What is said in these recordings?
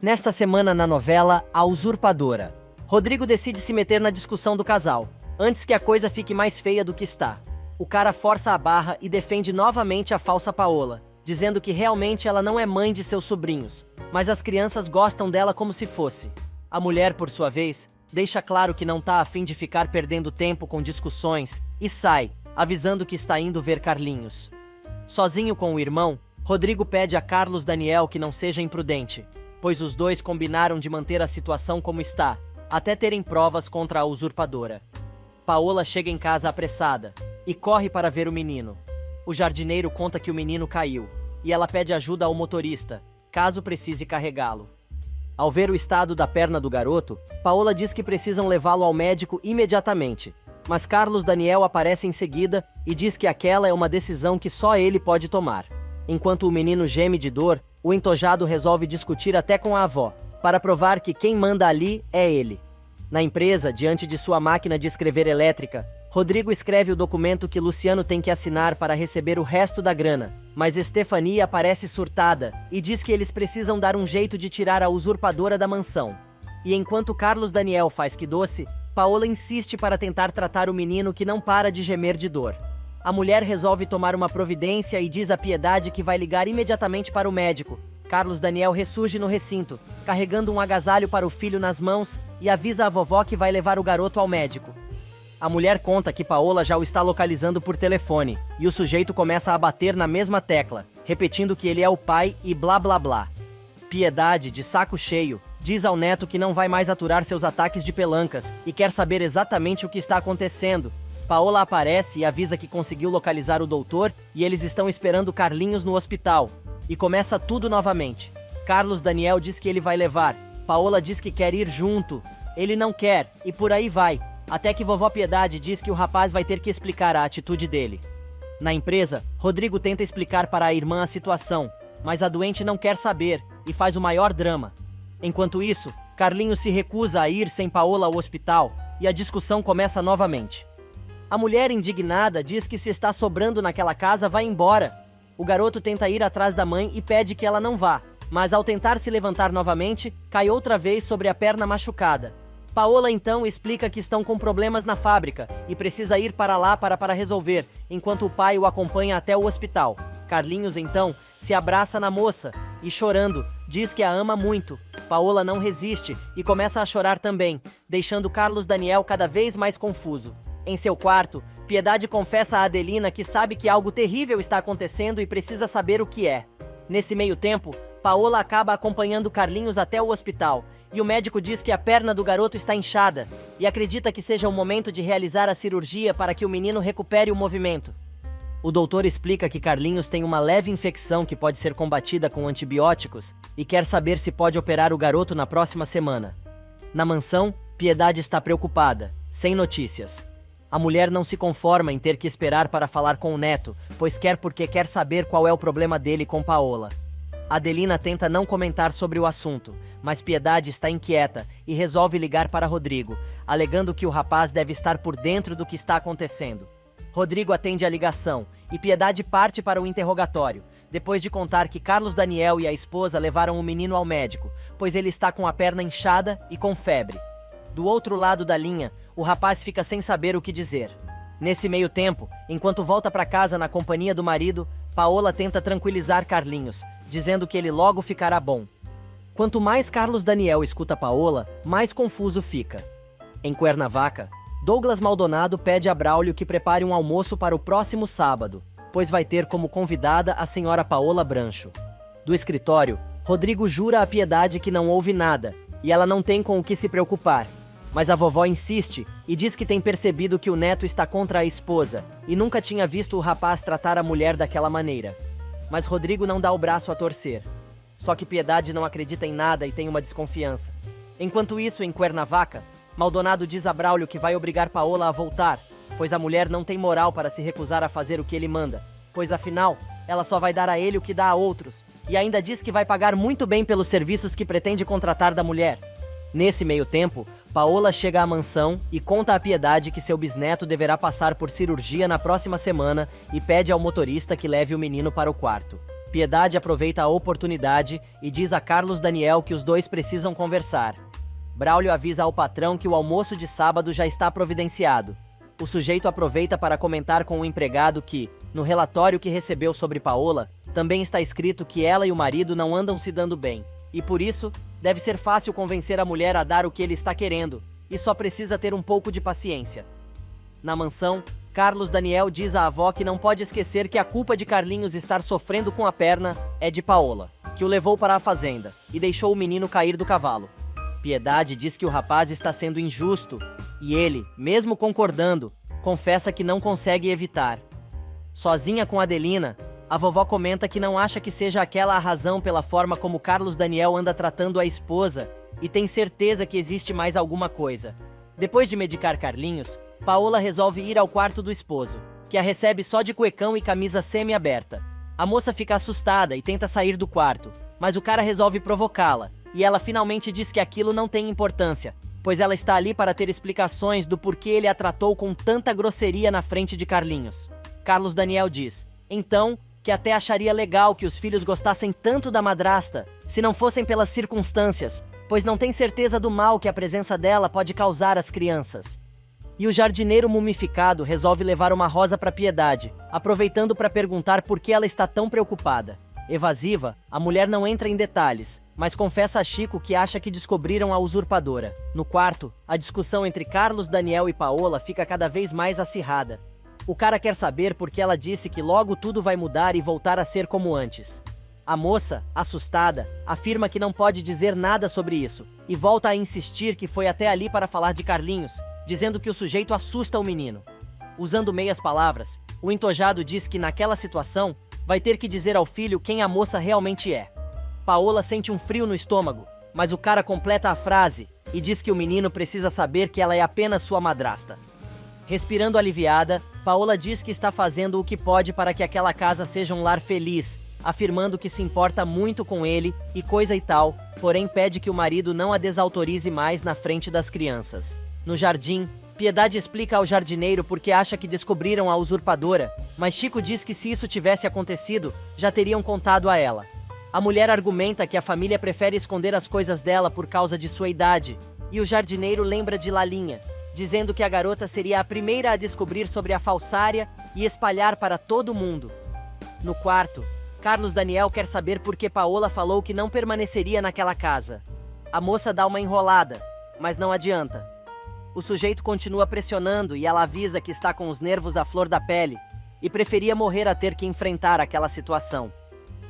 Nesta semana na novela A Usurpadora, Rodrigo decide se meter na discussão do casal, antes que a coisa fique mais feia do que está. O cara força a barra e defende novamente a falsa Paola, dizendo que realmente ela não é mãe de seus sobrinhos, mas as crianças gostam dela como se fosse. A mulher, por sua vez, deixa claro que não tá a fim de ficar perdendo tempo com discussões e sai, avisando que está indo ver Carlinhos. Sozinho com o irmão, Rodrigo pede a Carlos Daniel que não seja imprudente, pois os dois combinaram de manter a situação como está, até terem provas contra a usurpadora. Paola chega em casa apressada e corre para ver o menino. O jardineiro conta que o menino caiu, e ela pede ajuda ao motorista, caso precise carregá-lo. Ao ver o estado da perna do garoto, Paola diz que precisam levá-lo ao médico imediatamente, mas Carlos Daniel aparece em seguida e diz que aquela é uma decisão que só ele pode tomar. Enquanto o menino geme de dor, o entojado resolve discutir até com a avó, para provar que quem manda ali é ele. Na empresa, diante de sua máquina de escrever elétrica, Rodrigo escreve o documento que Luciano tem que assinar para receber o resto da grana, mas Estefania aparece surtada e diz que eles precisam dar um jeito de tirar a usurpadora da mansão. E enquanto Carlos Daniel faz que doce, Paola insiste para tentar tratar o menino que não para de gemer de dor. A mulher resolve tomar uma providência e diz a Piedade que vai ligar imediatamente para o médico. Carlos Daniel ressurge no recinto, carregando um agasalho para o filho nas mãos e avisa a vovó que vai levar o garoto ao médico. A mulher conta que Paola já o está localizando por telefone, e o sujeito começa a bater na mesma tecla, repetindo que ele é o pai e blá blá blá. Piedade, de saco cheio, diz ao neto que não vai mais aturar seus ataques de pelancas e quer saber exatamente o que está acontecendo. Paola aparece e avisa que conseguiu localizar o doutor e eles estão esperando Carlinhos no hospital. E começa tudo novamente. Carlos Daniel diz que ele vai levar. Paola diz que quer ir junto. Ele não quer, e por aí vai. Até que vovó Piedade diz que o rapaz vai ter que explicar a atitude dele. Na empresa, Rodrigo tenta explicar para a irmã a situação, mas a doente não quer saber e faz o maior drama. Enquanto isso, Carlinhos se recusa a ir sem Paola ao hospital e a discussão começa novamente. A mulher indignada diz que se está sobrando naquela casa vai embora. O garoto tenta ir atrás da mãe e pede que ela não vá, mas ao tentar se levantar novamente, cai outra vez sobre a perna machucada. Paola então explica que estão com problemas na fábrica e precisa ir para lá para resolver, enquanto o pai o acompanha até o hospital. Carlinhos então se abraça na moça e, chorando, diz que a ama muito. Paola não resiste e começa a chorar também, deixando Carlos Daniel cada vez mais confuso. Em seu quarto, Piedade confessa a Adelina que sabe que algo terrível está acontecendo e precisa saber o que é. Nesse meio tempo, Paola acaba acompanhando Carlinhos até o hospital, e o médico diz que a perna do garoto está inchada, e acredita que seja o momento de realizar a cirurgia para que o menino recupere o movimento. O doutor explica que Carlinhos tem uma leve infecção que pode ser combatida com antibióticos, e quer saber se pode operar o garoto na próxima semana. Na mansão, Piedade está preocupada, sem notícias. A mulher não se conforma em ter que esperar para falar com o neto, pois quer saber qual é o problema dele com Paola. Adelina tenta não comentar sobre o assunto, mas Piedade está inquieta e resolve ligar para Rodrigo, alegando que o rapaz deve estar por dentro do que está acontecendo. Rodrigo atende a ligação e Piedade parte para o interrogatório, depois de contar que Carlos Daniel e a esposa levaram o menino ao médico, pois ele está com a perna inchada e com febre. Do outro lado da linha, o rapaz fica sem saber o que dizer. Nesse meio tempo, enquanto volta para casa na companhia do marido, Paola tenta tranquilizar Carlinhos, dizendo que ele logo ficará bom. Quanto mais Carlos Daniel escuta Paola, mais confuso fica. Em Cuernavaca, Douglas Maldonado pede a Braulio que prepare um almoço para o próximo sábado, pois vai ter como convidada a senhora Paola Brancho. Do escritório, Rodrigo jura a Piedade que não houve nada, e ela não tem com o que se preocupar. Mas a vovó insiste e diz que tem percebido que o neto está contra a esposa e nunca tinha visto o rapaz tratar a mulher daquela maneira. Mas Rodrigo não dá o braço a torcer. Só que Piedade não acredita em nada e tem uma desconfiança. Enquanto isso, em Cuernavaca, Maldonado diz a Braulio que vai obrigar Paola a voltar, pois a mulher não tem moral para se recusar a fazer o que ele manda, pois afinal, ela só vai dar a ele o que dá a outros, e ainda diz que vai pagar muito bem pelos serviços que pretende contratar da mulher. Nesse meio tempo, Paola chega à mansão e conta a Piedade que seu bisneto deverá passar por cirurgia na próxima semana e pede ao motorista que leve o menino para o quarto. Piedade aproveita a oportunidade e diz a Carlos Daniel que os dois precisam conversar. Braulio avisa ao patrão que o almoço de sábado já está providenciado. O sujeito aproveita para comentar com o empregado que, no relatório que recebeu sobre Paola, também está escrito que ela e o marido não andam se dando bem, e por isso, deve ser fácil convencer a mulher a dar o que ele está querendo, e só precisa ter um pouco de paciência. Na mansão, Carlos Daniel diz à avó que não pode esquecer que a culpa de Carlinhos estar sofrendo com a perna é de Paola, que o levou para a fazenda e deixou o menino cair do cavalo. Piedade diz que o rapaz está sendo injusto, e ele, mesmo concordando, confessa que não consegue evitar. Sozinha com Adelina, a vovó comenta que não acha que seja aquela a razão pela forma como Carlos Daniel anda tratando a esposa e tem certeza que existe mais alguma coisa. Depois de medicar Carlinhos, Paola resolve ir ao quarto do esposo, que a recebe só de cuecão e camisa semi-aberta. A moça fica assustada e tenta sair do quarto, mas o cara resolve provocá-la, e ela finalmente diz que aquilo não tem importância, pois ela está ali para ter explicações do porquê ele a tratou com tanta grosseria na frente de Carlinhos. Carlos Daniel diz, então, que até acharia legal que os filhos gostassem tanto da madrasta, se não fossem pelas circunstâncias, pois não tem certeza do mal que a presença dela pode causar às crianças. E o jardineiro mumificado resolve levar uma rosa para Piedade, aproveitando para perguntar por que ela está tão preocupada. Evasiva, a mulher não entra em detalhes, mas confessa a Chico que acha que descobriram a usurpadora. No quarto, a discussão entre Carlos Daniel e Paola fica cada vez mais acirrada. O cara quer saber por que ela disse que logo tudo vai mudar e voltar a ser como antes. A moça, assustada, afirma que não pode dizer nada sobre isso, e volta a insistir que foi até ali para falar de Carlinhos, dizendo que o sujeito assusta o menino. Usando meias palavras, o entojado diz que naquela situação, vai ter que dizer ao filho quem a moça realmente é. Paola sente um frio no estômago, mas o cara completa a frase e diz que o menino precisa saber que ela é apenas sua madrasta. Respirando aliviada, Paola diz que está fazendo o que pode para que aquela casa seja um lar feliz, afirmando que se importa muito com ele e coisa e tal, porém pede que o marido não a desautorize mais na frente das crianças. No jardim, Piedade explica ao jardineiro porque acha que descobriram a usurpadora, mas Chico diz que se isso tivesse acontecido, já teriam contado a ela. A mulher argumenta que a família prefere esconder as coisas dela por causa de sua idade, e o jardineiro lembra de Lalinha, dizendo que a garota seria a primeira a descobrir sobre a falsária e espalhar para todo mundo. No quarto, Carlos Daniel quer saber por que Paola falou que não permaneceria naquela casa. A moça dá uma enrolada, mas não adianta. O sujeito continua pressionando e ela avisa que está com os nervos à flor da pele e preferia morrer a ter que enfrentar aquela situação.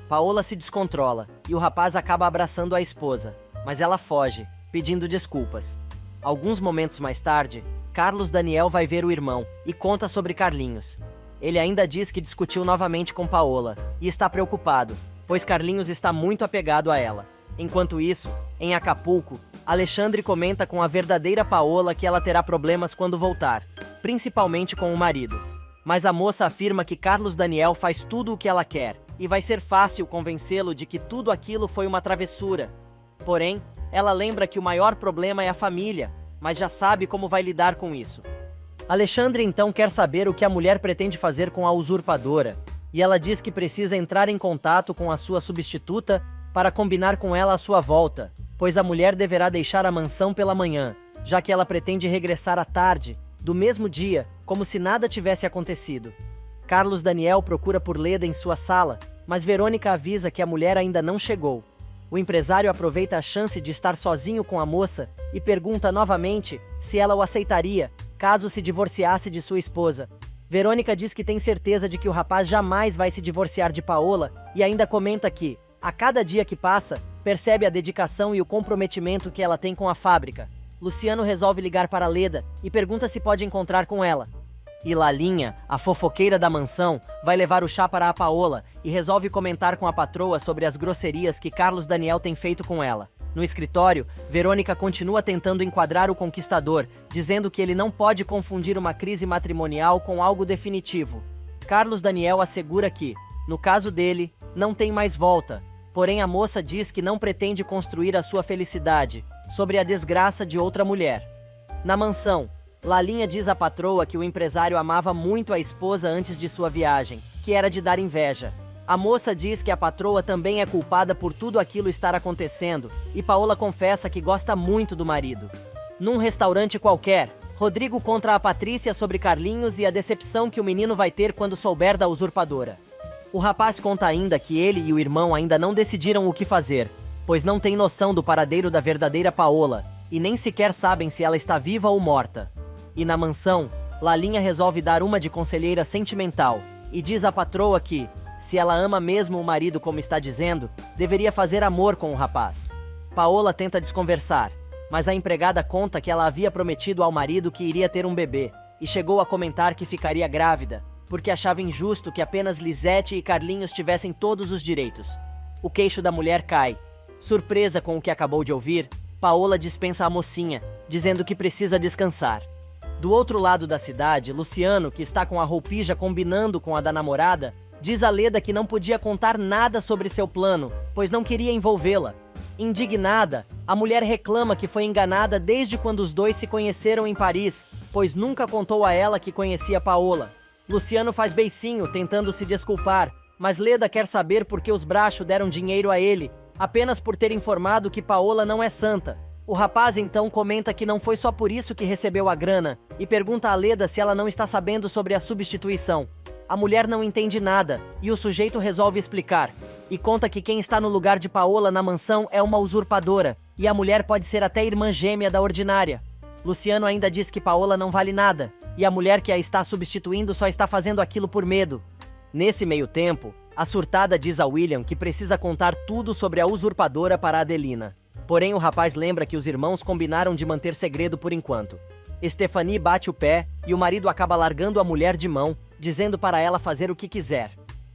Paola se descontrola e o rapaz acaba abraçando a esposa, mas ela foge, pedindo desculpas. Alguns momentos mais tarde, Carlos Daniel vai ver o irmão e conta sobre Carlinhos. Ele ainda diz que discutiu novamente com Paola e está preocupado, pois Carlinhos está muito apegado a ela. Enquanto isso, em Acapulco, Alexandre comenta com a verdadeira Paola que ela terá problemas quando voltar, principalmente com o marido. Mas a moça afirma que Carlos Daniel faz tudo o que ela quer, e vai ser fácil convencê-lo de que tudo aquilo foi uma travessura. Porém, ela lembra que o maior problema é a família, mas já sabe como vai lidar com isso. Alexandre então quer saber o que a mulher pretende fazer com a usurpadora, e ela diz que precisa entrar em contato com a sua substituta para combinar com ela a sua volta, pois a mulher deverá deixar a mansão pela manhã, já que ela pretende regressar à tarde, do mesmo dia, como se nada tivesse acontecido. Carlos Daniel procura por Leda em sua sala, mas Verônica avisa que a mulher ainda não chegou. O empresário aproveita a chance de estar sozinho com a moça e pergunta novamente se ela o aceitaria, caso se divorciasse de sua esposa. Verônica diz que tem certeza de que o rapaz jamais vai se divorciar de Paola e ainda comenta que, a cada dia que passa, percebe a dedicação e o comprometimento que ela tem com a fábrica. Luciano resolve ligar para Leda e pergunta se pode encontrar com ela. E Lalinha, a fofoqueira da mansão, vai levar o chá para a Paola e resolve comentar com a patroa sobre as grosserias que Carlos Daniel tem feito com ela. No escritório, Verônica continua tentando enquadrar o conquistador, dizendo que ele não pode confundir uma crise matrimonial com algo definitivo. Carlos Daniel assegura que, no caso dele, não tem mais volta, porém a moça diz que não pretende construir a sua felicidade sobre a desgraça de outra mulher. Na mansão, Lalinha diz à patroa que o empresário amava muito a esposa antes de sua viagem, que era de dar inveja. A moça diz que a patroa também é culpada por tudo aquilo estar acontecendo, e Paola confessa que gosta muito do marido. Num restaurante qualquer, Rodrigo conta a Patrícia sobre Carlinhos e a decepção que o menino vai ter quando souber da usurpadora. O rapaz conta ainda que ele e o irmão ainda não decidiram o que fazer, pois não têm noção do paradeiro da verdadeira Paola, e nem sequer sabem se ela está viva ou morta. E na mansão, Lalinha resolve dar uma de conselheira sentimental, e diz à patroa que, se ela ama mesmo o marido como está dizendo, deveria fazer amor com o rapaz. Paola tenta desconversar, mas a empregada conta que ela havia prometido ao marido que iria ter um bebê, e chegou a comentar que ficaria grávida, porque achava injusto que apenas Lisete e Carlinhos tivessem todos os direitos. O queixo da mulher cai. Surpresa com o que acabou de ouvir, Paola dispensa a mocinha, dizendo que precisa descansar. Do outro lado da cidade, Luciano, que está com a roupija combinando com a da namorada, diz a Leda que não podia contar nada sobre seu plano, pois não queria envolvê-la. Indignada, a mulher reclama que foi enganada desde quando os dois se conheceram em Paris, pois nunca contou a ela que conhecia Paola. Luciano faz beicinho, tentando se desculpar, mas Leda quer saber por que os Bracho deram dinheiro a ele, apenas por ter informado que Paola não é santa. O rapaz então comenta que não foi só por isso que recebeu a grana, e pergunta a Leda se ela não está sabendo sobre a substituição. A mulher não entende nada, e o sujeito resolve explicar, e conta que quem está no lugar de Paola na mansão é uma usurpadora, e a mulher pode ser até irmã gêmea da ordinária. Luciano ainda diz que Paola não vale nada, e a mulher que a está substituindo só está fazendo aquilo por medo. Nesse meio tempo, a surtada diz a William que precisa contar tudo sobre a usurpadora para Adelina. Porém, o rapaz lembra que os irmãos combinaram de manter segredo por enquanto. Stephanie bate o pé, e o marido acaba largando a mulher de mão, dizendo para ela fazer o que quiser.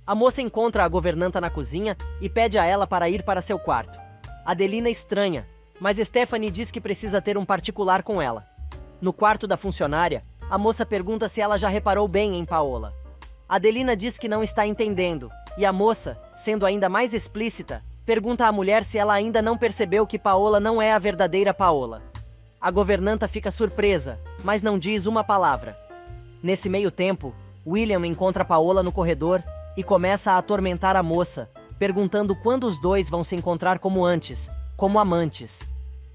A moça encontra a governanta na cozinha e pede a ela para ir para seu quarto. Adelina estranha, mas Stephanie diz que precisa ter um particular com ela. No quarto da funcionária, a moça pergunta se ela já reparou bem em Paola. Adelina diz que não está entendendo, e a moça, sendo ainda mais explícita, pergunta à mulher se ela ainda não percebeu que Paola não é a verdadeira Paola. A governanta fica surpresa, mas não diz uma palavra. Nesse meio tempo, William encontra Paola no corredor e começa a atormentar a moça, perguntando quando os dois vão se encontrar como antes, como amantes.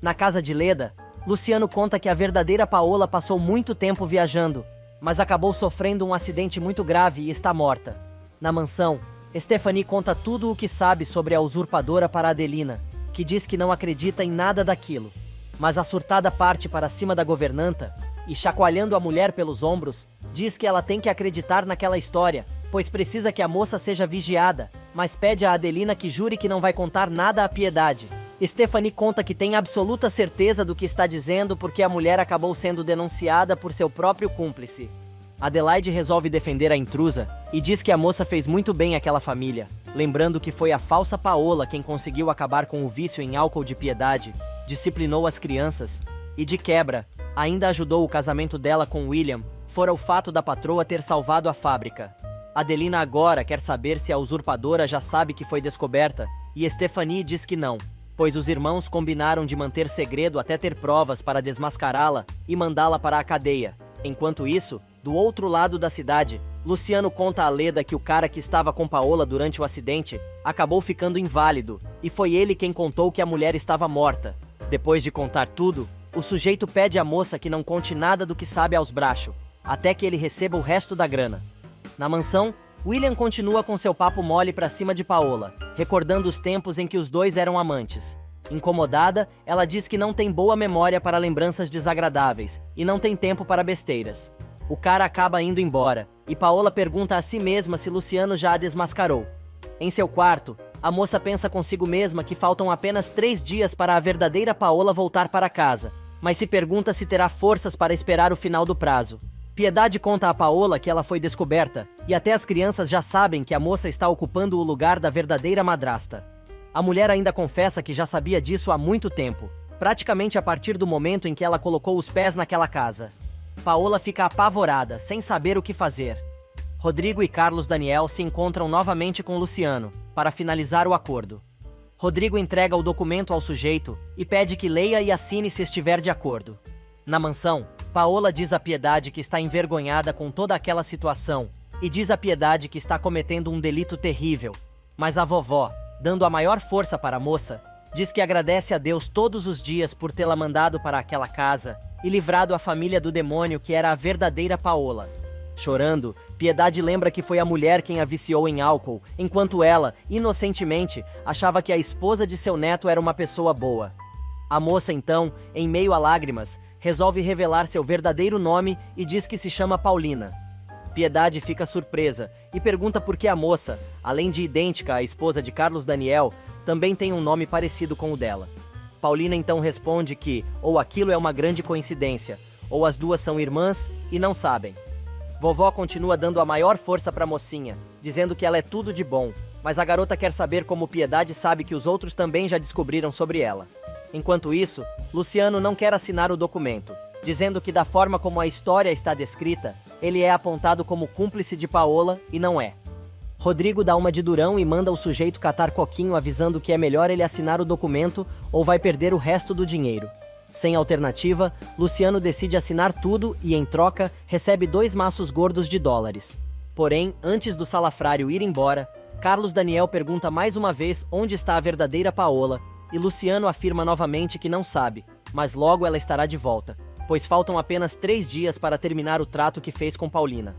Na casa de Leda, Luciano conta que a verdadeira Paola passou muito tempo viajando, mas acabou sofrendo um acidente muito grave e está morta. Na mansão, Stephanie conta tudo o que sabe sobre a usurpadora para Adelina, que diz que não acredita em nada daquilo. Mas a surtada parte para cima da governanta e, chacoalhando a mulher pelos ombros, diz que ela tem que acreditar naquela história, pois precisa que a moça seja vigiada, mas pede a Adelina que jure que não vai contar nada à Piedade. Stephanie conta que tem absoluta certeza do que está dizendo porque a mulher acabou sendo denunciada por seu próprio cúmplice. Adelaide resolve defender a intrusa e diz que a moça fez muito bem àquela família, lembrando que foi a falsa Paola quem conseguiu acabar com o vício em álcool de Piedade, disciplinou as crianças e, de quebra, ainda ajudou o casamento dela com William, fora o fato da patroa ter salvado a fábrica. Adelina agora quer saber se a usurpadora já sabe que foi descoberta, e Stephanie diz que não, pois os irmãos combinaram de manter segredo até ter provas para desmascará-la e mandá-la para a cadeia. Enquanto isso, do outro lado da cidade, Luciano conta a Leda que o cara que estava com Paola durante o acidente acabou ficando inválido, e foi ele quem contou que a mulher estava morta. Depois de contar tudo, o sujeito pede à moça que não conte nada do que sabe aos Bracho, até que ele receba o resto da grana. Na mansão, William continua com seu papo mole pra cima de Paola, recordando os tempos em que os dois eram amantes. Incomodada, ela diz que não tem boa memória para lembranças desagradáveis e não tem tempo para besteiras. O cara acaba indo embora, e Paola pergunta a si mesma se Luciano já a desmascarou. Em seu quarto, a moça pensa consigo mesma que faltam apenas 3 dias para a verdadeira Paola voltar para casa, mas se pergunta se terá forças para esperar o final do prazo. Piedade conta a Paola que ela foi descoberta, e até as crianças já sabem que a moça está ocupando o lugar da verdadeira madrasta. A mulher ainda confessa que já sabia disso há muito tempo, praticamente a partir do momento em que ela colocou os pés naquela casa. Paola fica apavorada, sem saber o que fazer. Rodrigo e Carlos Daniel se encontram novamente com Luciano, para finalizar o acordo. Rodrigo entrega o documento ao sujeito e pede que leia e assine se estiver de acordo. Na mansão, Paola diz a Piedade que está envergonhada com toda aquela situação, e diz a Piedade que está cometendo um delito terrível, Mas a vovó, dando a maior força para a moça, diz que agradece a Deus todos os dias por tê-la mandado para aquela casa e livrado a família do demônio que era a verdadeira Paola. Chorando, Piedade lembra que foi a mulher quem a viciou em álcool, enquanto ela, inocentemente, achava que a esposa de seu neto era uma pessoa boa. A moça, então, em meio a lágrimas, resolve revelar seu verdadeiro nome e diz que se chama Paulina. Piedade fica surpresa e pergunta por que a moça, além de idêntica à esposa de Carlos Daniel, também tem um nome parecido com o dela. Paulina então responde que ou aquilo é uma grande coincidência, ou as duas são irmãs e não sabem. Vovó continua dando a maior força para a mocinha, dizendo que ela é tudo de bom, mas a garota quer saber como Piedade sabe que os outros também já descobriram sobre ela. Enquanto isso, Luciano não quer assinar o documento, dizendo que da forma como a história está descrita, ele é apontado como cúmplice de Paola e não é. Rodrigo dá uma de durão e manda o sujeito catar coquinho avisando que é melhor ele assinar o documento ou vai perder o resto do dinheiro. Sem alternativa, Luciano decide assinar tudo e, em troca, recebe 2 maços gordos de dólares. Porém, antes do salafrário ir embora, Carlos Daniel pergunta mais uma vez onde está a verdadeira Paola e Luciano afirma novamente que não sabe, mas logo ela estará de volta, pois faltam apenas 3 dias para terminar o trato que fez com Paulina.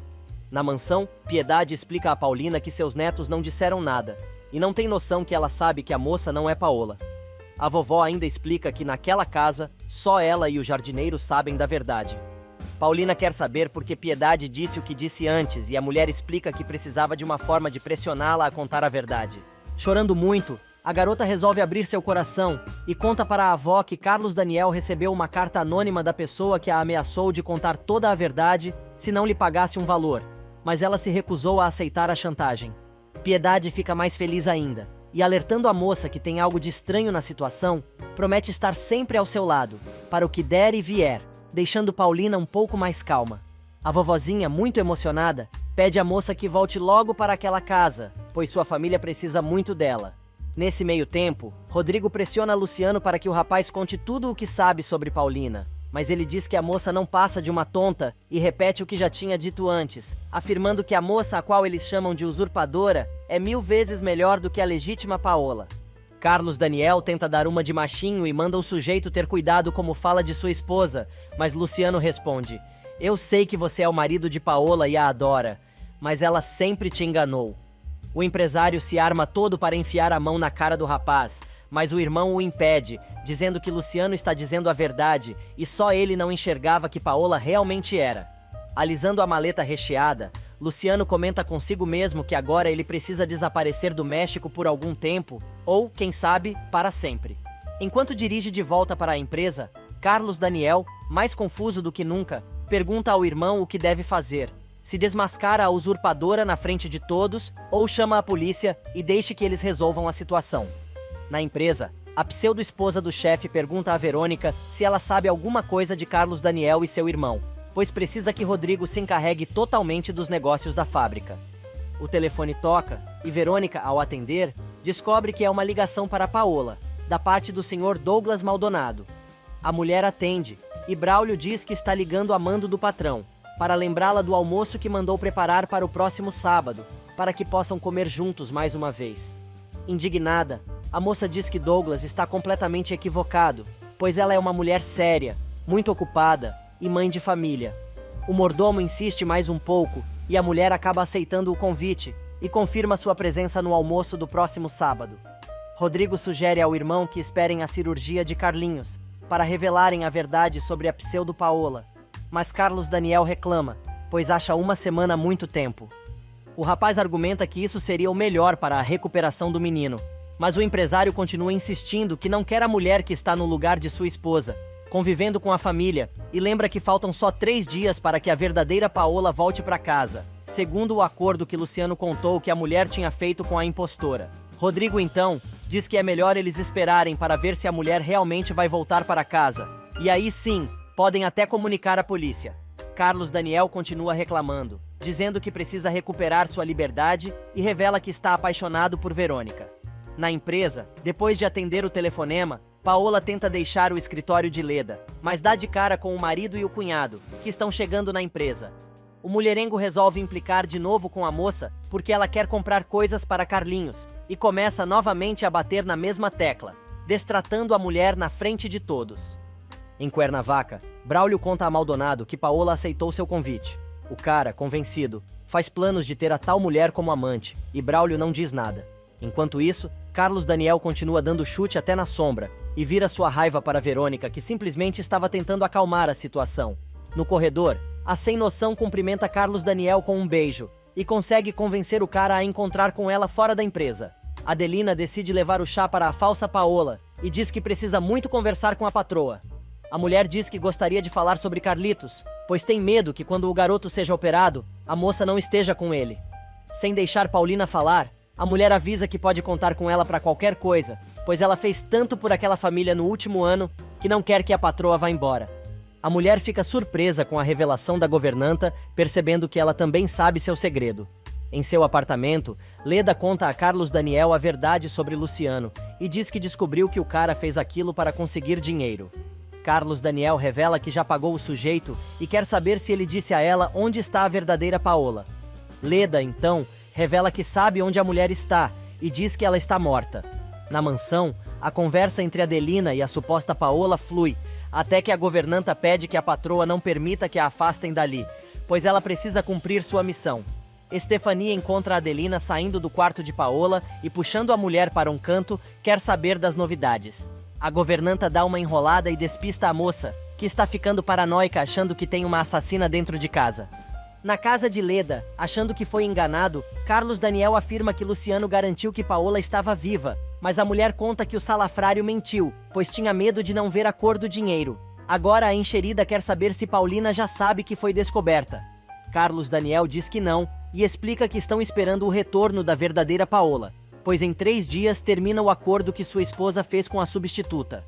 Na mansão, Piedade explica a Paulina que seus netos não disseram nada e não tem noção que ela sabe que a moça não é Paola. A vovó ainda explica que naquela casa, só ela e o jardineiro sabem da verdade. Paulina quer saber porque Piedade disse o que disse antes e a mulher explica que precisava de uma forma de pressioná-la a contar a verdade. Chorando muito, a garota resolve abrir seu coração e conta para a avó que Carlos Daniel recebeu uma carta anônima da pessoa que a ameaçou de contar toda a verdade se não lhe pagasse um valor, mas ela se recusou a aceitar a chantagem. Piedade fica mais feliz ainda e, alertando a moça que tem algo de estranho na situação, promete estar sempre ao seu lado, para o que der e vier, deixando Paulina um pouco mais calma. A vovozinha, muito emocionada, pede à moça que volte logo para aquela casa, pois sua família precisa muito dela. Nesse meio tempo, Rodrigo pressiona Luciano para que o rapaz conte tudo o que sabe sobre Paulina, mas ele diz que a moça não passa de uma tonta e repete o que já tinha dito antes, afirmando que a moça a qual eles chamam de usurpadora é 1000 vezes melhor do que a legítima Paola. Carlos Daniel tenta dar uma de machinho e manda o sujeito ter cuidado como fala de sua esposa, mas Luciano responde: "Eu sei que você é o marido de Paola e a adora, mas ela sempre te enganou." O empresário se arma todo para enfiar a mão na cara do rapaz, mas o irmão o impede, dizendo que Luciano está dizendo a verdade e só ele não enxergava que Paola realmente era. Alisando a maleta recheada, Luciano comenta consigo mesmo que agora ele precisa desaparecer do México por algum tempo, ou, quem sabe, para sempre. Enquanto dirige de volta para a empresa, Carlos Daniel, mais confuso do que nunca, pergunta ao irmão o que deve fazer: se desmascara a usurpadora na frente de todos ou chama a polícia e deixe que eles resolvam a situação. Na empresa, a pseudo-esposa do chefe pergunta a Verônica se ela sabe alguma coisa de Carlos Daniel e seu irmão, pois precisa que Rodrigo se encarregue totalmente dos negócios da fábrica. O telefone toca e Verônica, ao atender, descobre que é uma ligação para Paola, da parte do Sr. Douglas Maldonado. A mulher atende e Braulio diz que está ligando a mando do patrão, para lembrá-la do almoço que mandou preparar para o próximo sábado, para que possam comer juntos mais uma vez. Indignada, a moça diz que Douglas está completamente equivocado, pois ela é uma mulher séria, muito ocupada e mãe de família. O mordomo insiste mais um pouco e a mulher acaba aceitando o convite e confirma sua presença no almoço do próximo sábado. Rodrigo sugere ao irmão que esperem a cirurgia de Carlinhos para revelarem a verdade sobre a pseudo-Paola, mas Carlos Daniel reclama, pois acha uma semana muito tempo. O rapaz argumenta que isso seria o melhor para a recuperação do menino, mas o empresário continua insistindo que não quer a mulher que está no lugar de sua esposa, convivendo com a família, e lembra que faltam só 3 dias para que a verdadeira Paola volte para casa, segundo o acordo que Luciano contou que a mulher tinha feito com a impostora. Rodrigo, então, diz que é melhor eles esperarem para ver se a mulher realmente vai voltar para casa, e aí sim, podem até comunicar à polícia. Carlos Daniel continua reclamando, dizendo que precisa recuperar sua liberdade e revela que está apaixonado por Verônica. Na empresa, depois de atender o telefonema, Paola tenta deixar o escritório de Leda, mas dá de cara com o marido e o cunhado, que estão chegando na empresa. O mulherengo resolve implicar de novo com a moça porque ela quer comprar coisas para Carlinhos e começa novamente a bater na mesma tecla, destratando a mulher na frente de todos. Em Cuernavaca, Braulio conta a Maldonado que Paola aceitou seu convite. O cara, convencido, faz planos de ter a tal mulher como amante, e Braulio não diz nada. Enquanto isso, Carlos Daniel continua dando chute até na sombra, e vira sua raiva para Verônica, que simplesmente estava tentando acalmar a situação. No corredor, a sem-noção cumprimenta Carlos Daniel com um beijo, e consegue convencer o cara a encontrar com ela fora da empresa. Adelina decide levar o chá para a falsa Paola, e diz que precisa muito conversar com a patroa. A mulher diz que gostaria de falar sobre Carlitos, pois tem medo que quando o garoto seja operado, a moça não esteja com ele. Sem deixar Paulina falar, a mulher avisa que pode contar com ela para qualquer coisa, pois ela fez tanto por aquela família no último ano que não quer que a patroa vá embora. A mulher fica surpresa com a revelação da governanta, percebendo que ela também sabe seu segredo. Em seu apartamento, Leda conta a Carlos Daniel a verdade sobre Luciano e diz que descobriu que o cara fez aquilo para conseguir dinheiro. Carlos Daniel revela que já pagou o sujeito e quer saber se ele disse a ela onde está a verdadeira Paola. Leda, então, revela que sabe onde a mulher está e diz que ela está morta. Na mansão, a conversa entre Adelina e a suposta Paola flui, até que a governanta pede que a patroa não permita que a afastem dali, pois ela precisa cumprir sua missão. Estefania encontra Adelina saindo do quarto de Paola e puxando a mulher para um canto, quer saber das novidades. A governanta dá uma enrolada e despista a moça, que está ficando paranoica achando que tem uma assassina dentro de casa. Na casa de Leda, achando que foi enganado, Carlos Daniel afirma que Luciano garantiu que Paola estava viva, mas a mulher conta que o salafrário mentiu, pois tinha medo de não ver a cor do dinheiro. Agora a enxerida quer saber se Paulina já sabe que foi descoberta. Carlos Daniel diz que não, e explica que estão esperando o retorno da verdadeira Paola, pois em 3 dias termina o acordo que sua esposa fez com a substituta.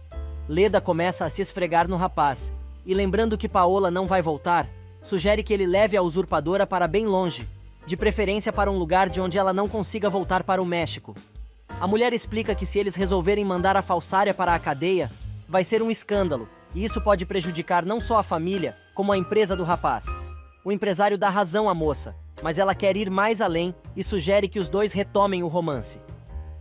Leda começa a se esfregar no rapaz, e lembrando que Paola não vai voltar, sugere que ele leve a usurpadora para bem longe, de preferência para um lugar de onde ela não consiga voltar para o México. A mulher explica que se eles resolverem mandar a falsária para a cadeia, vai ser um escândalo, e isso pode prejudicar não só a família, como a empresa do rapaz. O empresário dá razão à moça, mas ela quer ir mais além e sugere que os dois retomem o romance.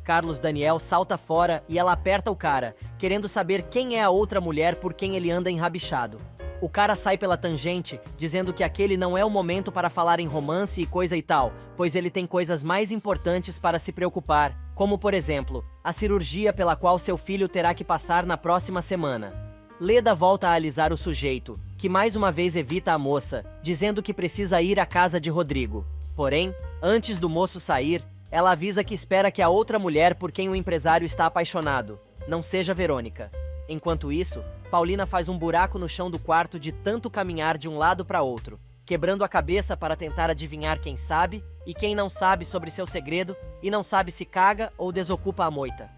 Carlos Daniel salta fora e ela aperta o cara, querendo saber quem é a outra mulher por quem ele anda enrabixado. O cara sai pela tangente, dizendo que aquele não é o momento para falar em romance e coisa e tal, pois ele tem coisas mais importantes para se preocupar, como por exemplo, a cirurgia pela qual seu filho terá que passar na próxima semana. Leda volta a alisar o sujeito, que mais uma vez evita a moça, dizendo que precisa ir à casa de Rodrigo. Porém, antes do moço sair, ela avisa que espera que a outra mulher por quem o empresário está apaixonado não seja Verônica. Enquanto isso, Paulina faz um buraco no chão do quarto de tanto caminhar de um lado para outro, quebrando a cabeça para tentar adivinhar quem sabe e quem não sabe sobre seu segredo e não sabe se caga ou desocupa a moita.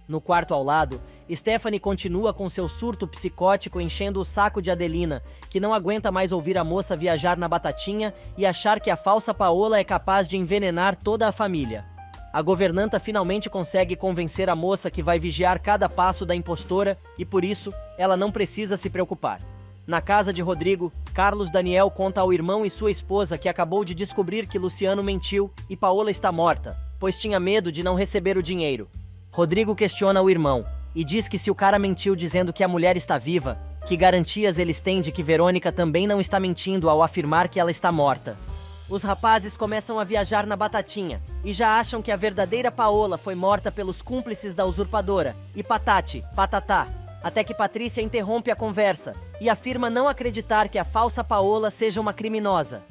No quarto ao lado, Stephanie continua com seu surto psicótico enchendo o saco de Adelina, que não aguenta mais ouvir a moça viajar na batatinha e achar que a falsa Paola é capaz de envenenar toda a família. A governanta finalmente consegue convencer a moça que vai vigiar cada passo da impostora e, por isso, ela não precisa se preocupar. Na casa de Rodrigo, Carlos Daniel conta ao irmão e sua esposa que acabou de descobrir que Luciano mentiu e Paola está morta, pois tinha medo de não receber o dinheiro. Rodrigo questiona o irmão e diz que se o cara mentiu dizendo que a mulher está viva, que garantias eles têm de que Verônica também não está mentindo ao afirmar que ela está morta. Os rapazes começam a viajar na batatinha e já acham que a verdadeira Paola foi morta pelos cúmplices da usurpadora e patatá, até que Patrícia interrompe a conversa e afirma não acreditar que a falsa Paola seja uma criminosa.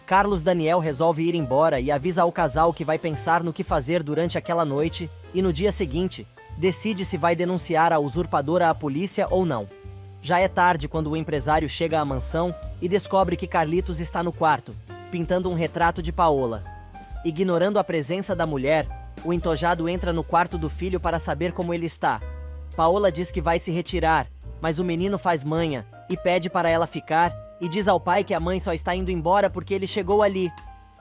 Carlos Daniel resolve ir embora e avisa ao casal que vai pensar no que fazer durante aquela noite e no dia seguinte, decide se vai denunciar a usurpadora à polícia ou não. Já é tarde quando o empresário chega à mansão e descobre que Carlitos está no quarto, pintando um retrato de Paola. Ignorando a presença da mulher, o entojado entra no quarto do filho para saber como ele está. Paola diz que vai se retirar, mas o menino faz manha e pede para ela ficar e diz ao pai que a mãe só está indo embora porque ele chegou ali.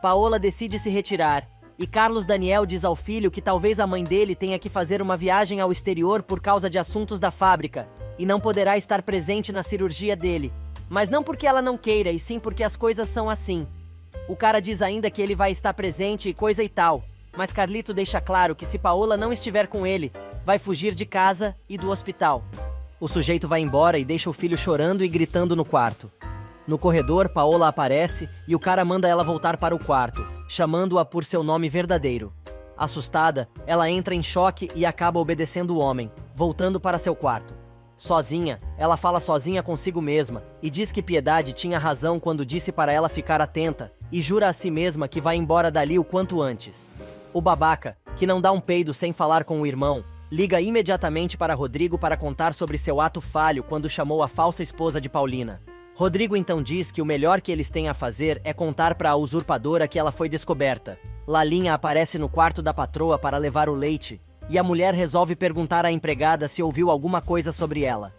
Paola decide se retirar e Carlos Daniel diz ao filho que talvez a mãe dele tenha que fazer uma viagem ao exterior por causa de assuntos da fábrica e não poderá estar presente na cirurgia dele, mas não porque ela não queira e sim porque as coisas são assim. O cara diz ainda que ele vai estar presente e coisa e tal, mas Carlito deixa claro que se Paola não estiver com ele, vai fugir de casa e do hospital. O sujeito vai embora e deixa o filho chorando e gritando no quarto. No corredor, Paola aparece e o cara manda ela voltar para o quarto, chamando-a por seu nome verdadeiro. Assustada, ela entra em choque e acaba obedecendo o homem, voltando para seu quarto. Sozinha, ela fala sozinha consigo mesma e diz que Piedade tinha razão quando disse para ela ficar atenta e jura a si mesma que vai embora dali o quanto antes. O babaca, que não dá um peido sem falar com o irmão, liga imediatamente para Rodrigo para contar sobre seu ato falho quando chamou a falsa esposa de Paulina. Rodrigo então diz que o melhor que eles têm a fazer é contar para a usurpadora que ela foi descoberta. Lalinha aparece no quarto da patroa para levar o leite, e a mulher resolve perguntar à empregada se ouviu alguma coisa sobre ela.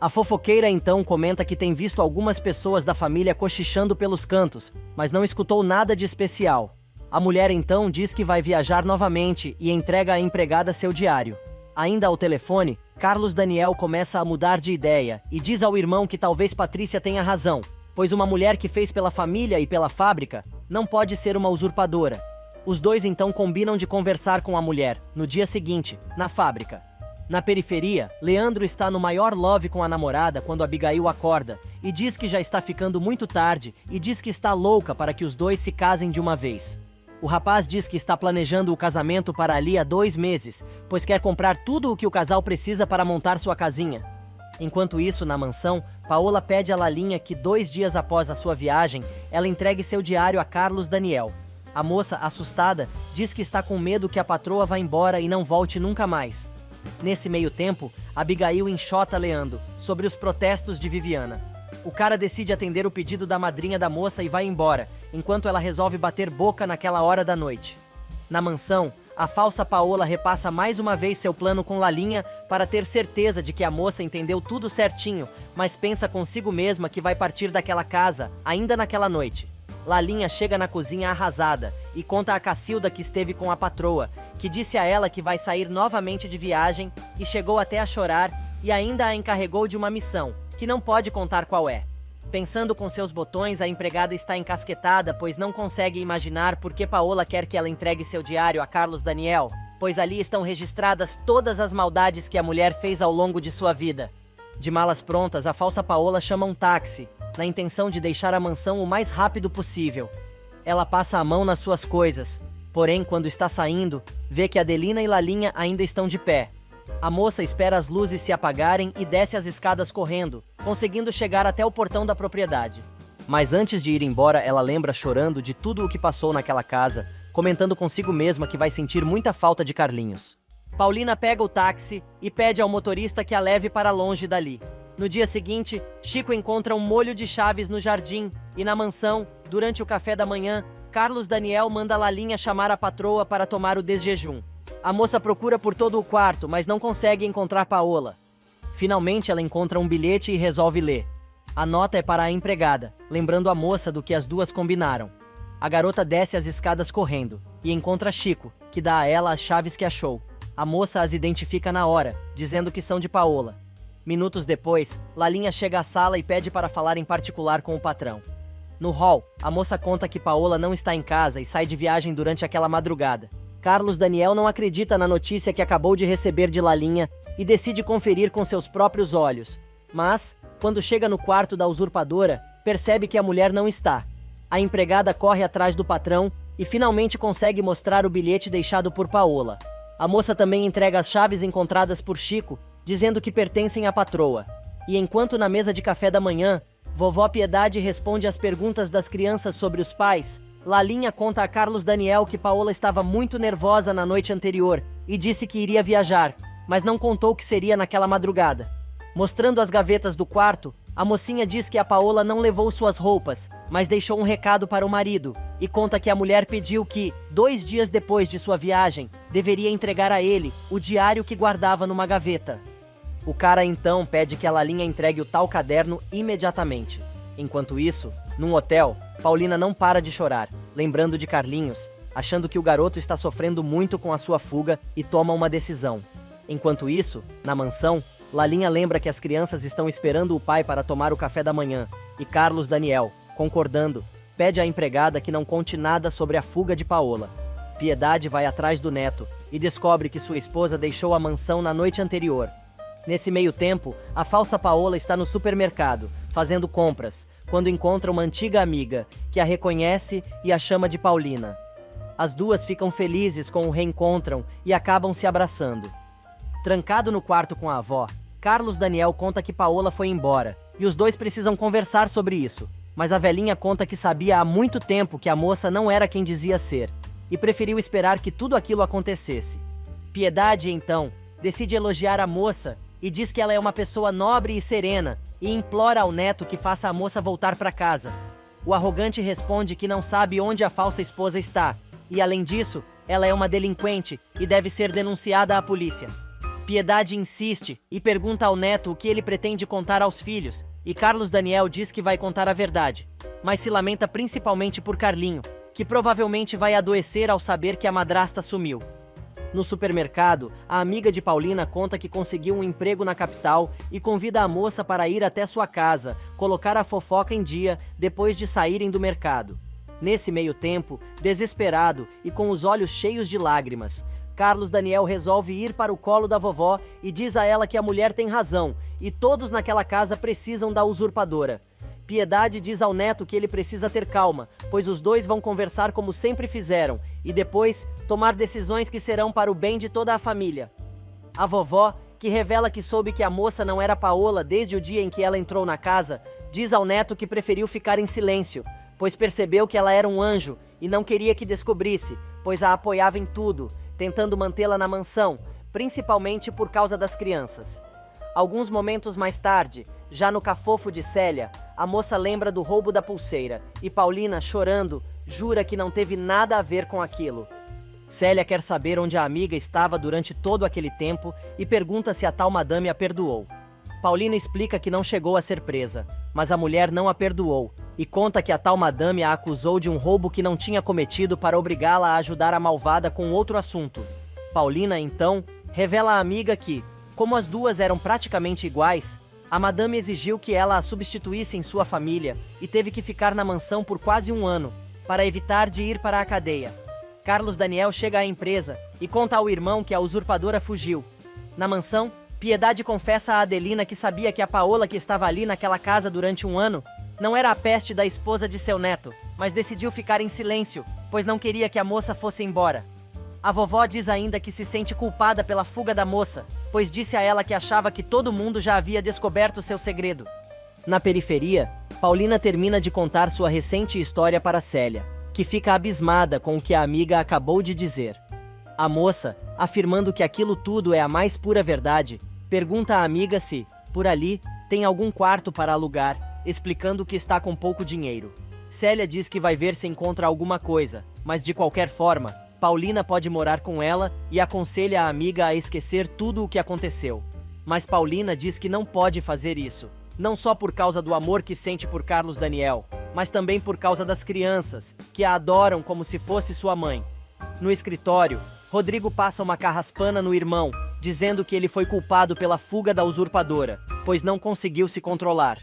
A fofoqueira então comenta que tem visto algumas pessoas da família cochichando pelos cantos, mas não escutou nada de especial. A mulher então diz que vai viajar novamente e entrega à empregada seu diário. Ainda ao telefone, Carlos Daniel começa a mudar de ideia e diz ao irmão que talvez Patrícia tenha razão, pois uma mulher que fez pela família e pela fábrica não pode ser uma usurpadora. Os dois então combinam de conversar com a mulher, no dia seguinte, na fábrica. Na periferia, Leandro está no maior love com a namorada quando Abigail acorda e diz que já está ficando muito tarde e diz que está louca para que os dois se casem de uma vez. O rapaz diz que está planejando o casamento para ali há 2 meses, pois quer comprar tudo o que o casal precisa para montar sua casinha. Enquanto isso, na mansão, Paola pede a Lalinha que 2 dias após a sua viagem, ela entregue seu diário a Carlos Daniel. A moça, assustada, diz que está com medo que a patroa vá embora e não volte nunca mais. Nesse meio tempo, Abigail enxota Leandro sobre os protestos de Viviana. O cara decide atender o pedido da madrinha da moça e vai embora, enquanto ela resolve bater boca naquela hora da noite. Na mansão, a falsa Paola repassa mais uma vez seu plano com Lalinha para ter certeza de que a moça entendeu tudo certinho, mas pensa consigo mesma que vai partir daquela casa ainda naquela noite. Lalinha chega na cozinha arrasada e conta a Cacilda que esteve com a patroa, que disse a ela que vai sair novamente de viagem e chegou até a chorar e ainda a encarregou de uma missão, que não pode contar qual é. Pensando com seus botões, a empregada está encasquetada, pois não consegue imaginar por que Paola quer que ela entregue seu diário a Carlos Daniel, pois ali estão registradas todas as maldades que a mulher fez ao longo de sua vida. De malas prontas, a falsa Paola chama um táxi, na intenção de deixar a mansão o mais rápido possível. Ela passa a mão nas suas coisas, porém, quando está saindo, vê que Adelina e Lalinha ainda estão de pé. A moça espera as luzes se apagarem e desce as escadas correndo, conseguindo chegar até o portão da propriedade. Mas antes de ir embora, ela lembra chorando de tudo o que passou naquela casa, comentando consigo mesma que vai sentir muita falta de Carlinhos. Paulina pega o táxi e pede ao motorista que a leve para longe dali. No dia seguinte, Chico encontra um molho de chaves no jardim e na mansão, durante o café da manhã, Carlos Daniel manda Lalinha chamar a patroa para tomar o desjejum. A moça procura por todo o quarto, mas não consegue encontrar Paola. Finalmente, ela encontra um bilhete e resolve ler. A nota é para a empregada, lembrando a moça do que as duas combinaram. A garota desce as escadas correndo e encontra Chico, que dá a ela as chaves que achou. A moça as identifica na hora, dizendo que são de Paola. Minutos depois, Lalinha chega à sala e pede para falar em particular com o patrão. No hall, a moça conta que Paola não está em casa e sai de viagem durante aquela madrugada. Carlos Daniel não acredita na notícia que acabou de receber de Lalinha e decide conferir com seus próprios olhos. Mas, quando chega no quarto da usurpadora, percebe que a mulher não está. A empregada corre atrás do patrão e finalmente consegue mostrar o bilhete deixado por Paola. A moça também entrega as chaves encontradas por Chico, dizendo que pertencem à patroa. E enquanto na mesa de café da manhã, vovó Piedade responde às perguntas das crianças sobre os pais, Lalinha conta a Carlos Daniel que Paola estava muito nervosa na noite anterior e disse que iria viajar, mas não contou que seria naquela madrugada. Mostrando as gavetas do quarto, a mocinha diz que a Paola não levou suas roupas, mas deixou um recado para o marido, e conta que a mulher pediu que, 2 dias depois de sua viagem, deveria entregar a ele o diário que guardava numa gaveta. O cara então pede que a Lalinha entregue o tal caderno imediatamente. Enquanto isso, num hotel, Paulina não para de chorar, lembrando de Carlinhos, achando que o garoto está sofrendo muito com a sua fuga e toma uma decisão. Enquanto isso, na mansão, Lalinha lembra que as crianças estão esperando o pai para tomar o café da manhã, e Carlos Daniel, concordando, pede à empregada que não conte nada sobre a fuga de Paola. Piedade vai atrás do neto e descobre que sua esposa deixou a mansão na noite anterior. Nesse meio tempo, a falsa Paola está no supermercado, fazendo compras, quando encontra uma antiga amiga, que a reconhece e a chama de Paulina. As duas ficam felizes com o reencontram e acabam se abraçando. Trancado no quarto com a avó, Carlos Daniel conta que Paola foi embora, e os dois precisam conversar sobre isso, mas a velhinha conta que sabia há muito tempo que a moça não era quem dizia ser, e preferiu esperar que tudo aquilo acontecesse. Piedade, então, decide elogiar a moça e diz que ela é uma pessoa nobre e serena, e implora ao neto que faça a moça voltar para casa. O arrogante responde que não sabe onde a falsa esposa está, e além disso, ela é uma delinquente e deve ser denunciada à polícia. Piedade insiste e pergunta ao neto o que ele pretende contar aos filhos, e Carlos Daniel diz que vai contar a verdade, mas se lamenta principalmente por Carlinho, que provavelmente vai adoecer ao saber que a madrasta sumiu. No supermercado, a amiga de Paulina conta que conseguiu um emprego na capital e convida a moça para ir até sua casa, colocar a fofoca em dia depois de saírem do mercado. Nesse meio tempo, desesperado e com os olhos cheios de lágrimas, Carlos Daniel resolve ir para o colo da vovó e diz a ela que a mulher tem razão e todos naquela casa precisam da usurpadora. Piedade diz ao neto que ele precisa ter calma, pois os dois vão conversar como sempre fizeram e depois tomar decisões que serão para o bem de toda a família. A vovó, que revela que soube que a moça não era Paola desde o dia em que ela entrou na casa, diz ao neto que preferiu ficar em silêncio, pois percebeu que ela era um anjo e não queria que descobrisse, pois a apoiava em tudo, tentando mantê-la na mansão, principalmente por causa das crianças. Alguns momentos mais tarde, já no cafofo de Célia, a moça lembra do roubo da pulseira e Paulina, chorando, jura que não teve nada a ver com aquilo. Célia quer saber onde a amiga estava durante todo aquele tempo e pergunta se a tal madame a perdoou. Paulina explica que não chegou a ser presa, mas a mulher não a perdoou e conta que a tal madame a acusou de um roubo que não tinha cometido para obrigá-la a ajudar a malvada com outro assunto. Paulina, então, revela à amiga que, como as duas eram praticamente iguais, a madame exigiu que ela a substituísse em sua família e teve que ficar na mansão por quase um ano, para evitar de ir para a cadeia. Carlos Daniel chega à empresa e conta ao irmão que a usurpadora fugiu. Na mansão, Piedade confessa a Adelina que sabia que a Paola que estava ali naquela casa durante um ano não era a peste da esposa de seu neto, mas decidiu ficar em silêncio, pois não queria que a moça fosse embora. A vovó diz ainda que se sente culpada pela fuga da moça, pois disse a ela que achava que todo mundo já havia descoberto seu segredo. Na periferia, Paulina termina de contar sua recente história para Célia, que fica abismada com o que a amiga acabou de dizer. A moça, afirmando que aquilo tudo é a mais pura verdade, pergunta à amiga se, por ali, tem algum quarto para alugar, explicando que está com pouco dinheiro. Célia diz que vai ver se encontra alguma coisa, mas de qualquer forma, Paulina pode morar com ela e aconselha a amiga a esquecer tudo o que aconteceu. Mas Paulina diz que não pode fazer isso, não só por causa do amor que sente por Carlos Daniel, mas também por causa das crianças, que a adoram como se fosse sua mãe. No escritório, Rodrigo passa uma carraspana no irmão, dizendo que ele foi culpado pela fuga da usurpadora, pois não conseguiu se controlar.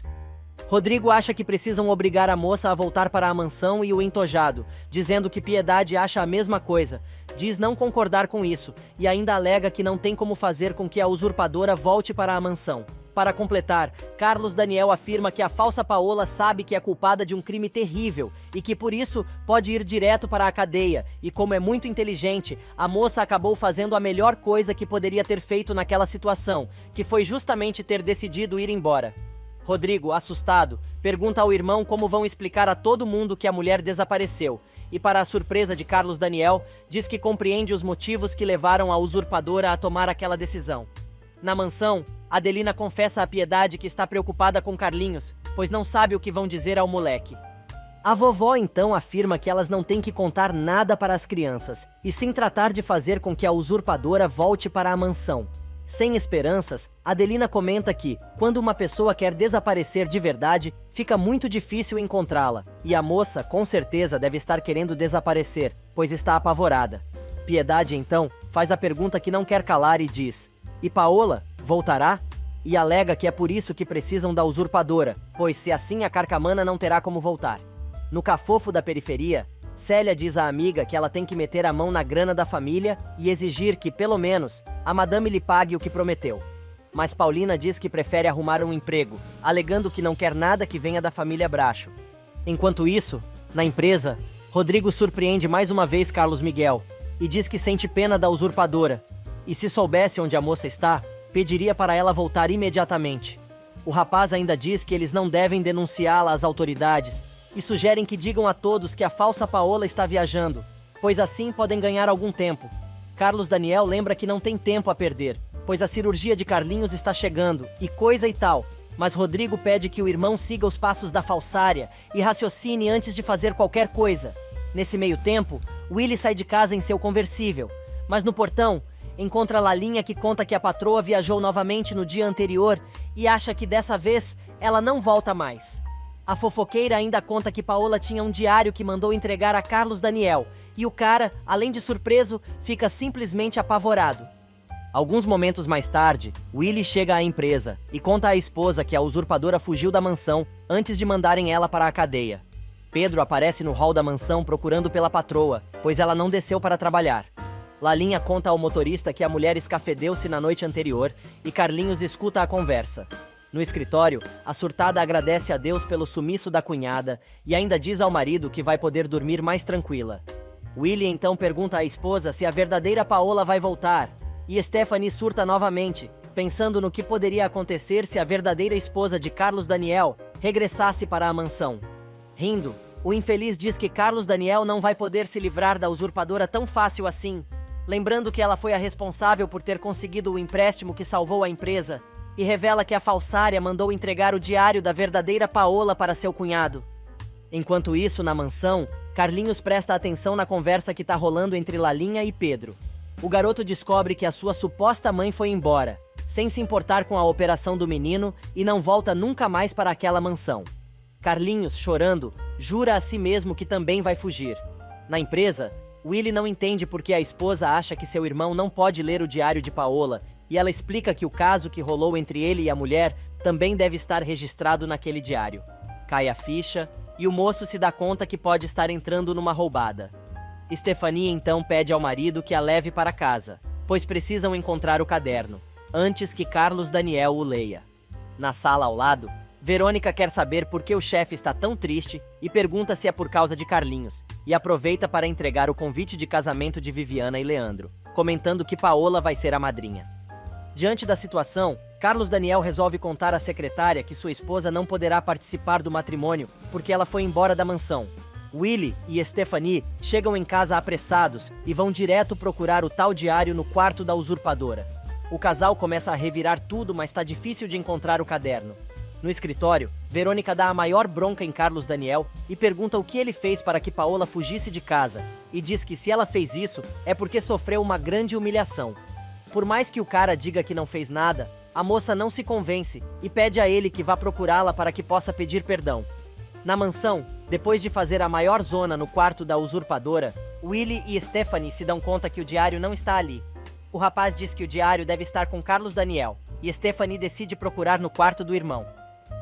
Rodrigo acha que precisam obrigar a moça a voltar para a mansão e o entojado, dizendo que Piedade acha a mesma coisa, diz não concordar com isso e ainda alega que não tem como fazer com que a usurpadora volte para a mansão. Para completar, Carlos Daniel afirma que a falsa Paola sabe que é culpada de um crime terrível e que por isso pode ir direto para a cadeia e como é muito inteligente, a moça acabou fazendo a melhor coisa que poderia ter feito naquela situação, que foi justamente ter decidido ir embora. Rodrigo, assustado, pergunta ao irmão como vão explicar a todo mundo que a mulher desapareceu e, para a surpresa de Carlos Daniel, diz que compreende os motivos que levaram a usurpadora a tomar aquela decisão. Na mansão, Adelina confessa a Piedade que está preocupada com Carlinhos, pois não sabe o que vão dizer ao moleque. A vovó então afirma que elas não têm que contar nada para as crianças, e sim tratar de fazer com que a usurpadora volte para a mansão. Sem esperanças, Adelina comenta que, quando uma pessoa quer desaparecer de verdade, fica muito difícil encontrá-la, e a moça, com certeza, deve estar querendo desaparecer, pois está apavorada. Piedade, então, faz a pergunta que não quer calar e diz: "E Paola, voltará?" E alega que é por isso que precisam da usurpadora, pois se assim a carcamana não terá como voltar. No cafofo da periferia, Célia diz à amiga que ela tem que meter a mão na grana da família e exigir que, pelo menos, a madame lhe pague o que prometeu. Mas Paulina diz que prefere arrumar um emprego, alegando que não quer nada que venha da família Bracho. Enquanto isso, na empresa, Rodrigo surpreende mais uma vez Carlos Miguel e diz que sente pena da usurpadora, e se soubesse onde a moça está, pediria para ela voltar imediatamente. O rapaz ainda diz que eles não devem denunciá-la às autoridades e sugerem que digam a todos que a falsa Paola está viajando, pois assim podem ganhar algum tempo. Carlos Daniel lembra que não tem tempo a perder, pois a cirurgia de Carlinhos está chegando e coisa e tal, mas Rodrigo pede que o irmão siga os passos da falsária e raciocine antes de fazer qualquer coisa. Nesse meio tempo, Willy sai de casa em seu conversível, mas no portão encontra Lalinha, que conta que a patroa viajou novamente no dia anterior e acha que dessa vez ela não volta mais. A fofoqueira ainda conta que Paola tinha um diário que mandou entregar a Carlos Daniel, e o cara, além de surpreso, fica simplesmente apavorado. Alguns momentos mais tarde, Willy chega à empresa e conta à esposa que a usurpadora fugiu da mansão antes de mandarem ela para a cadeia. Pedro aparece no hall da mansão procurando pela patroa, pois ela não desceu para trabalhar. Lalinha conta ao motorista que a mulher escafedeu-se na noite anterior e Carlinhos escuta a conversa. No escritório, a surtada agradece a Deus pelo sumiço da cunhada e ainda diz ao marido que vai poder dormir mais tranquila. Willy então pergunta à esposa se a verdadeira Paola vai voltar, e Stephanie surta novamente, pensando no que poderia acontecer se a verdadeira esposa de Carlos Daniel regressasse para a mansão. Rindo, o infeliz diz que Carlos Daniel não vai poder se livrar da usurpadora tão fácil assim, lembrando que ela foi a responsável por ter conseguido o empréstimo que salvou a empresa, e revela que a falsária mandou entregar o diário da verdadeira Paola para seu cunhado. Enquanto isso, na mansão, Carlinhos presta atenção na conversa que tá rolando entre Lalinha e Pedro. O garoto descobre que a sua suposta mãe foi embora, sem se importar com a operação do menino, e não volta nunca mais para aquela mansão. Carlinhos, chorando, jura a si mesmo que também vai fugir. Na empresa, Willy não entende por que a esposa acha que seu irmão não pode ler o diário de Paola, e ela explica que o caso que rolou entre ele e a mulher também deve estar registrado naquele diário. Cai a ficha, e o moço se dá conta que pode estar entrando numa roubada. Stephanie então pede ao marido que a leve para casa, pois precisam encontrar o caderno, antes que Carlos Daniel o leia. Na sala ao lado, Verônica quer saber por que o chefe está tão triste e pergunta se é por causa de Carlinhos, e aproveita para entregar o convite de casamento de Viviana e Leandro, comentando que Paola vai ser a madrinha. Diante da situação, Carlos Daniel resolve contar à secretária que sua esposa não poderá participar do matrimônio porque ela foi embora da mansão. Willy e Stephanie chegam em casa apressados e vão direto procurar o tal diário no quarto da usurpadora. O casal começa a revirar tudo, mas está difícil de encontrar o caderno. No escritório, Verônica dá a maior bronca em Carlos Daniel e pergunta o que ele fez para que Paola fugisse de casa, e diz que se ela fez isso é porque sofreu uma grande humilhação. Por mais que o cara diga que não fez nada, a moça não se convence e pede a ele que vá procurá-la para que possa pedir perdão. Na mansão, depois de fazer a maior zona no quarto da usurpadora, Willy e Stephanie se dão conta que o diário não está ali. O rapaz diz que o diário deve estar com Carlos Daniel, e Stephanie decide procurar no quarto do irmão.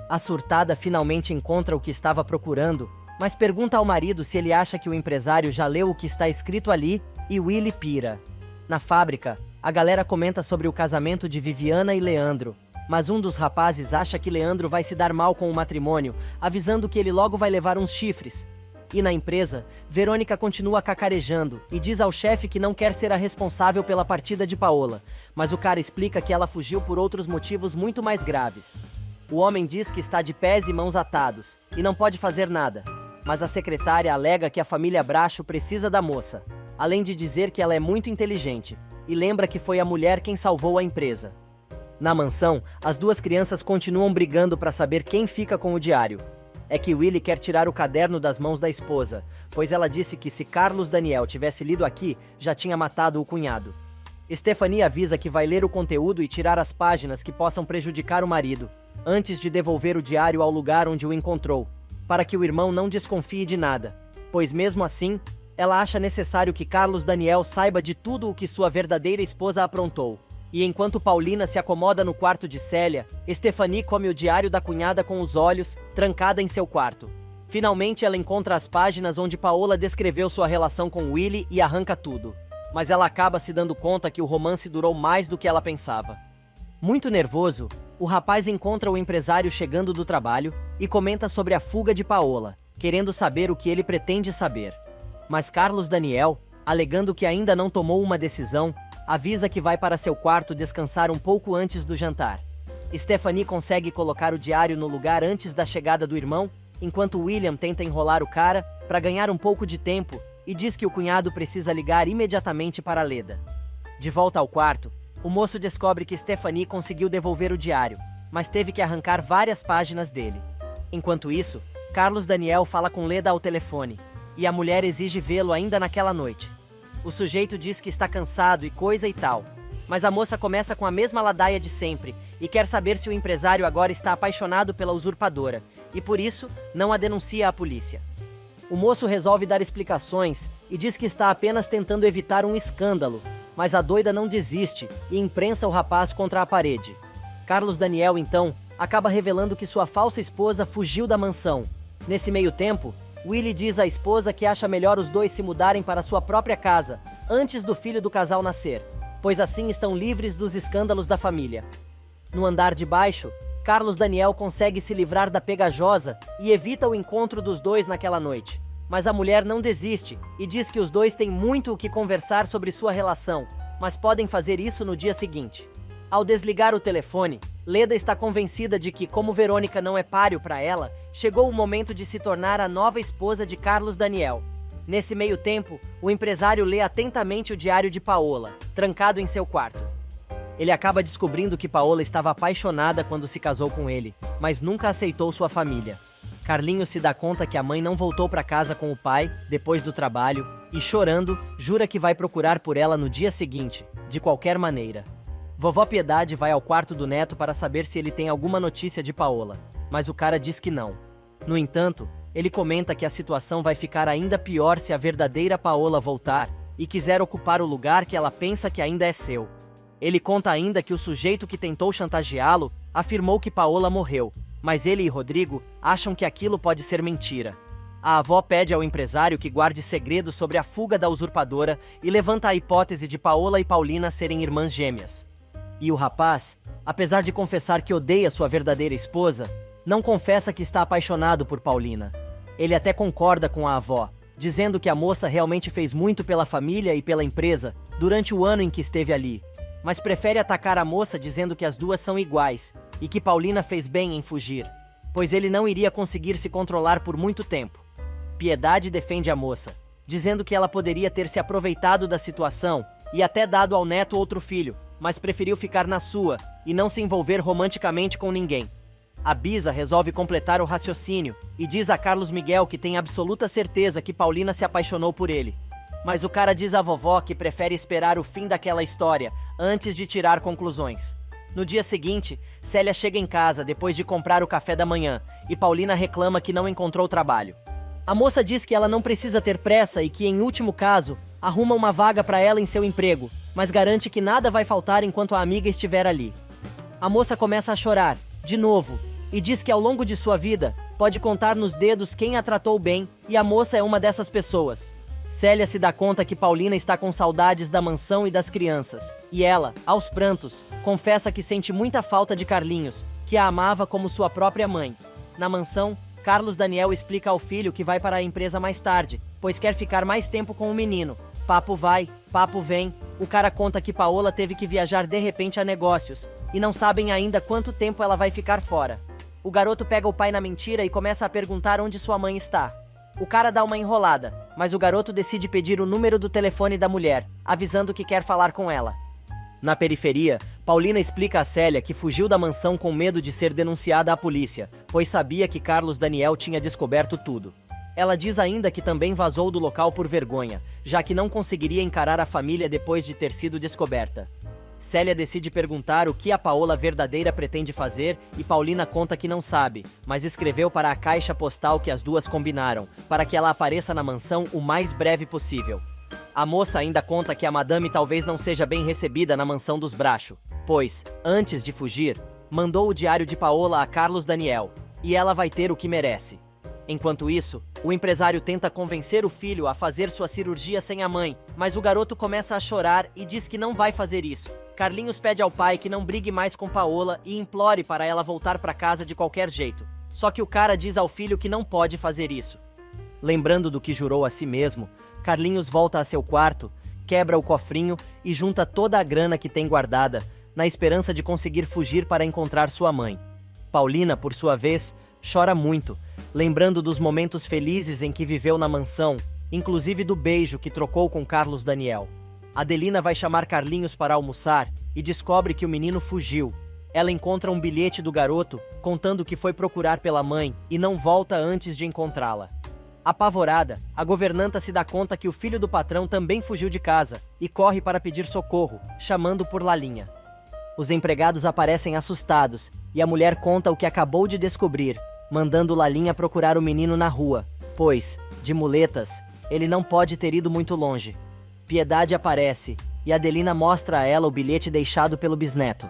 A surtada finalmente encontra o que estava procurando, mas pergunta ao marido se ele acha que o empresário já leu o que está escrito ali, e Willy pira. Na fábrica, a galera comenta sobre o casamento de Viviana e Leandro, mas um dos rapazes acha que Leandro vai se dar mal com o matrimônio, avisando que ele logo vai levar uns chifres. E na empresa, Verônica continua cacarejando e diz ao chefe que não quer ser a responsável pela partida de Paola, mas o cara explica que ela fugiu por outros motivos muito mais graves. O homem diz que está de pés e mãos atados e não pode fazer nada, mas a secretária alega que a família Bracho precisa da moça, além de dizer que ela é muito inteligente, e lembra que foi a mulher quem salvou a empresa. Na mansão, as duas crianças continuam brigando para saber quem fica com o diário. É que Willy quer tirar o caderno das mãos da esposa, pois ela disse que se Carlos Daniel tivesse lido aqui, já tinha matado o cunhado. Stephanie avisa que vai ler o conteúdo e tirar as páginas que possam prejudicar o marido, antes de devolver o diário ao lugar onde o encontrou, para que o irmão não desconfie de nada, pois mesmo assim, ela acha necessário que Carlos Daniel saiba de tudo o que sua verdadeira esposa aprontou. E enquanto Paulina se acomoda no quarto de Célia, Stephanie come o diário da cunhada com os olhos, trancada em seu quarto. Finalmente ela encontra as páginas onde Paola descreveu sua relação com Willie e arranca tudo. Mas ela acaba se dando conta que o romance durou mais do que ela pensava. Muito nervoso, o rapaz encontra o empresário chegando do trabalho e comenta sobre a fuga de Paola, querendo saber o que ele pretende saber. Mas Carlos Daniel, alegando que ainda não tomou uma decisão, avisa que vai para seu quarto descansar um pouco antes do jantar. Stephanie consegue colocar o diário no lugar antes da chegada do irmão, enquanto William tenta enrolar o cara para ganhar um pouco de tempo e diz que o cunhado precisa ligar imediatamente para Leda. De volta ao quarto, o moço descobre que Stephanie conseguiu devolver o diário, mas teve que arrancar várias páginas dele. Enquanto isso, Carlos Daniel fala com Leda ao telefone, e a mulher exige vê-lo ainda naquela noite. O sujeito diz que está cansado e coisa e tal, mas a moça começa com a mesma ladaia de sempre e quer saber se o empresário agora está apaixonado pela usurpadora, e por isso não a denuncia à polícia. O moço resolve dar explicações e diz que está apenas tentando evitar um escândalo, mas a doida não desiste e imprensa o rapaz contra a parede. Carlos Daniel, então, acaba revelando que sua falsa esposa fugiu da mansão. Nesse meio tempo, Willie diz à esposa que acha melhor os dois se mudarem para sua própria casa, antes do filho do casal nascer, pois assim estão livres dos escândalos da família. No andar de baixo, Carlos Daniel consegue se livrar da pegajosa e evita o encontro dos dois naquela noite. Mas a mulher não desiste e diz que os dois têm muito o que conversar sobre sua relação, mas podem fazer isso no dia seguinte. Ao desligar o telefone, Leda está convencida de que, como Verônica não é páreo para ela, chegou o momento de se tornar a nova esposa de Carlos Daniel. Nesse meio tempo, o empresário lê atentamente o diário de Paola, trancado em seu quarto. Ele acaba descobrindo que Paola estava apaixonada quando se casou com ele, mas nunca aceitou sua família. Carlinhos se dá conta que a mãe não voltou para casa com o pai, depois do trabalho, e chorando, jura que vai procurar por ela no dia seguinte, de qualquer maneira. Vovó Piedade vai ao quarto do neto para saber se ele tem alguma notícia de Paola, mas o cara diz que não. No entanto, ele comenta que a situação vai ficar ainda pior se a verdadeira Paola voltar e quiser ocupar o lugar que ela pensa que ainda é seu. Ele conta ainda que o sujeito que tentou chantageá-lo afirmou que Paola morreu, mas ele e Rodrigo acham que aquilo pode ser mentira. A avó pede ao empresário que guarde segredo sobre a fuga da usurpadora e levanta a hipótese de Paola e Paulina serem irmãs gêmeas. E o rapaz, apesar de confessar que odeia sua verdadeira esposa, não confessa que está apaixonado por Paulina. Ele até concorda com a avó, dizendo que a moça realmente fez muito pela família e pela empresa durante o ano em que esteve ali, mas prefere atacar a moça dizendo que as duas são iguais e que Paulina fez bem em fugir, pois ele não iria conseguir se controlar por muito tempo. Piedade defende a moça, dizendo que ela poderia ter se aproveitado da situação e até dado ao neto outro filho, mas preferiu ficar na sua e não se envolver romanticamente com ninguém. A Bisa resolve completar o raciocínio e diz a Carlos Miguel que tem absoluta certeza que Paulina se apaixonou por ele. Mas o cara diz à vovó que prefere esperar o fim daquela história antes de tirar conclusões. No dia seguinte, Célia chega em casa depois de comprar o café da manhã e Paulina reclama que não encontrou trabalho. A moça diz que ela não precisa ter pressa e que, em último caso, arruma uma vaga para ela em seu emprego, mas garante que nada vai faltar enquanto a amiga estiver ali. A moça começa a chorar, de novo, e diz que ao longo de sua vida, pode contar nos dedos quem a tratou bem, e a moça é uma dessas pessoas. Célia se dá conta que Paulina está com saudades da mansão e das crianças, e ela, aos prantos, confessa que sente muita falta de Carlinhos, que a amava como sua própria mãe. Na mansão, Carlos Daniel explica ao filho que vai para a empresa mais tarde, pois quer ficar mais tempo com o menino. Papo vai, papo vem, o cara conta que Paola teve que viajar de repente a negócios, e não sabem ainda quanto tempo ela vai ficar fora. O garoto pega o pai na mentira e começa a perguntar onde sua mãe está. O cara dá uma enrolada, mas o garoto decide pedir o número do telefone da mulher, avisando que quer falar com ela. Na periferia, Paulina explica a Célia que fugiu da mansão com medo de ser denunciada à polícia, pois sabia que Carlos Daniel tinha descoberto tudo. Ela diz ainda que também vazou do local por vergonha, já que não conseguiria encarar a família depois de ter sido descoberta. Célia decide perguntar o que a Paola verdadeira pretende fazer e Paulina conta que não sabe, mas escreveu para a caixa postal que as duas combinaram, para que ela apareça na mansão o mais breve possível. A moça ainda conta que a madame talvez não seja bem recebida na mansão dos Bracho, pois, antes de fugir, mandou o diário de Paola a Carlos Daniel, e ela vai ter o que merece. Enquanto isso, o empresário tenta convencer o filho a fazer sua cirurgia sem a mãe, mas o garoto começa a chorar e diz que não vai fazer isso. Carlinhos pede ao pai que não brigue mais com Paola e implore para ela voltar para casa de qualquer jeito. Só que o cara diz ao filho que não pode fazer isso. Lembrando do que jurou a si mesmo, Carlinhos volta a seu quarto, quebra o cofrinho e junta toda a grana que tem guardada, na esperança de conseguir fugir para encontrar sua mãe. Paulina, por sua vez, chora muito, lembrando dos momentos felizes em que viveu na mansão, inclusive do beijo que trocou com Carlos Daniel. Adelina vai chamar Carlinhos para almoçar e descobre que o menino fugiu. Ela encontra um bilhete do garoto contando que foi procurar pela mãe e não volta antes de encontrá-la. Apavorada, a governanta se dá conta que o filho do patrão também fugiu de casa e corre para pedir socorro, chamando por Lalinha. Os empregados aparecem assustados e a mulher conta o que acabou de descobrir, mandando Lalinha procurar o menino na rua, pois, de muletas, ele não pode ter ido muito longe. Piedade aparece e Adelina mostra a ela o bilhete deixado pelo bisneto.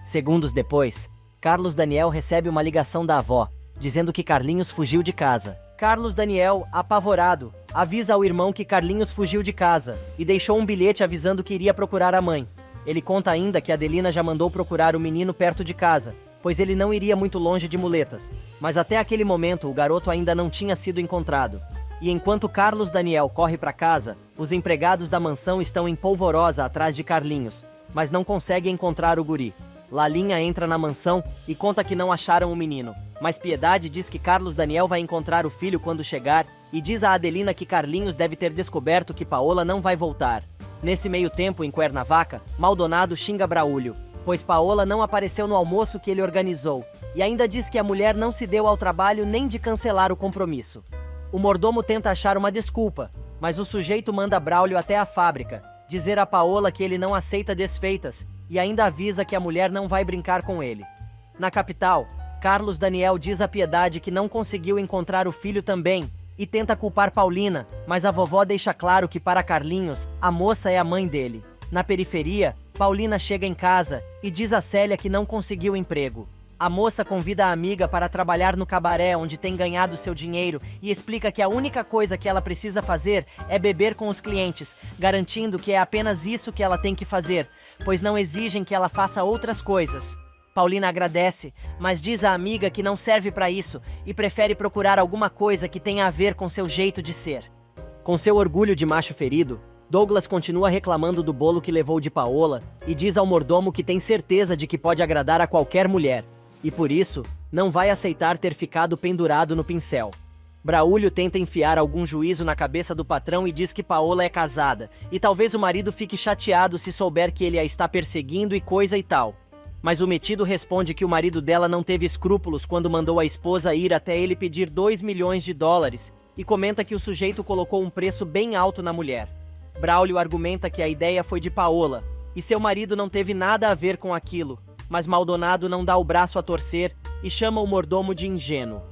Segundos depois, Carlos Daniel recebe uma ligação da avó, dizendo que Carlinhos fugiu de casa. Carlos Daniel, apavorado, avisa ao irmão que Carlinhos fugiu de casa e deixou um bilhete avisando que iria procurar a mãe. Ele conta ainda que Adelina já mandou procurar o menino perto de casa, pois ele não iria muito longe de muletas. Mas até aquele momento o garoto ainda não tinha sido encontrado. E enquanto Carlos Daniel corre para casa, os empregados da mansão estão em polvorosa atrás de Carlinhos, mas não conseguem encontrar o guri. Lalinha entra na mansão e conta que não acharam o menino, mas Piedade diz que Carlos Daniel vai encontrar o filho quando chegar e diz a Adelina que Carlinhos deve ter descoberto que Paola não vai voltar. Nesse meio tempo, em Cuernavaca, Maldonado xinga Braulio, pois Paola não apareceu no almoço que ele organizou, e ainda diz que a mulher não se deu ao trabalho nem de cancelar o compromisso. O mordomo tenta achar uma desculpa, mas o sujeito manda Braulio até a fábrica, dizer a Paola que ele não aceita desfeitas, e ainda avisa que a mulher não vai brincar com ele. Na capital, Carlos Daniel diz a Piedade que não conseguiu encontrar o filho também, e tenta culpar Paulina, mas a vovó deixa claro que para Carlinhos, a moça é a mãe dele. Na periferia, Paulina chega em casa e diz a Célia que não conseguiu emprego. A moça convida a amiga para trabalhar no cabaré onde tem ganhado seu dinheiro e explica que a única coisa que ela precisa fazer é beber com os clientes, garantindo que é apenas isso que ela tem que fazer, pois não exigem que ela faça outras coisas. Paulina agradece, mas diz à amiga que não serve para isso e prefere procurar alguma coisa que tenha a ver com seu jeito de ser. Com seu orgulho de macho ferido, Douglas continua reclamando do bolo que levou de Paola e diz ao mordomo que tem certeza de que pode agradar a qualquer mulher, e por isso, não vai aceitar ter ficado pendurado no pincel. Braulio tenta enfiar algum juízo na cabeça do patrão e diz que Paola é casada, e talvez o marido fique chateado se souber que ele a está perseguindo e coisa e tal. Mas o metido responde que o marido dela não teve escrúpulos quando mandou a esposa ir até ele pedir $2 milhões e comenta que o sujeito colocou um preço bem alto na mulher. Braulio argumenta que a ideia foi de Paola, e seu marido não teve nada a ver com aquilo, mas Maldonado não dá o braço a torcer e chama o mordomo de ingênuo.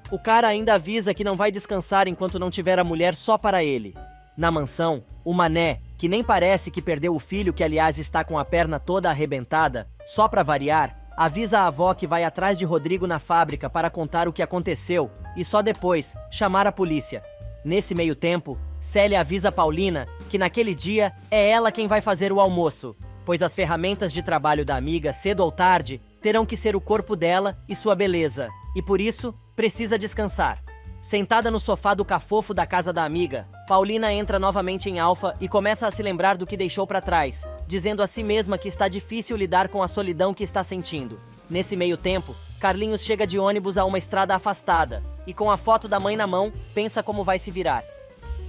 O cara ainda avisa que não vai descansar enquanto não tiver a mulher só para ele. Na mansão, o Mané, que nem parece que perdeu o filho, que aliás está com a perna toda arrebentada, só para variar, avisa a avó que vai atrás de Rodrigo na fábrica para contar o que aconteceu e só depois chamar a polícia. Nesse meio tempo, Célia avisa Paulina que naquele dia é ela quem vai fazer o almoço, pois as ferramentas de trabalho da amiga, cedo ou tarde, terão que ser o corpo dela e sua beleza, e por isso, precisa descansar. Sentada no sofá do cafofo da casa da amiga, Paulina entra novamente em Alfa e começa a se lembrar do que deixou para trás, dizendo a si mesma que está difícil lidar com a solidão que está sentindo. Nesse meio tempo, Carlinhos chega de ônibus a uma estrada afastada, e com a foto da mãe na mão, pensa como vai se virar.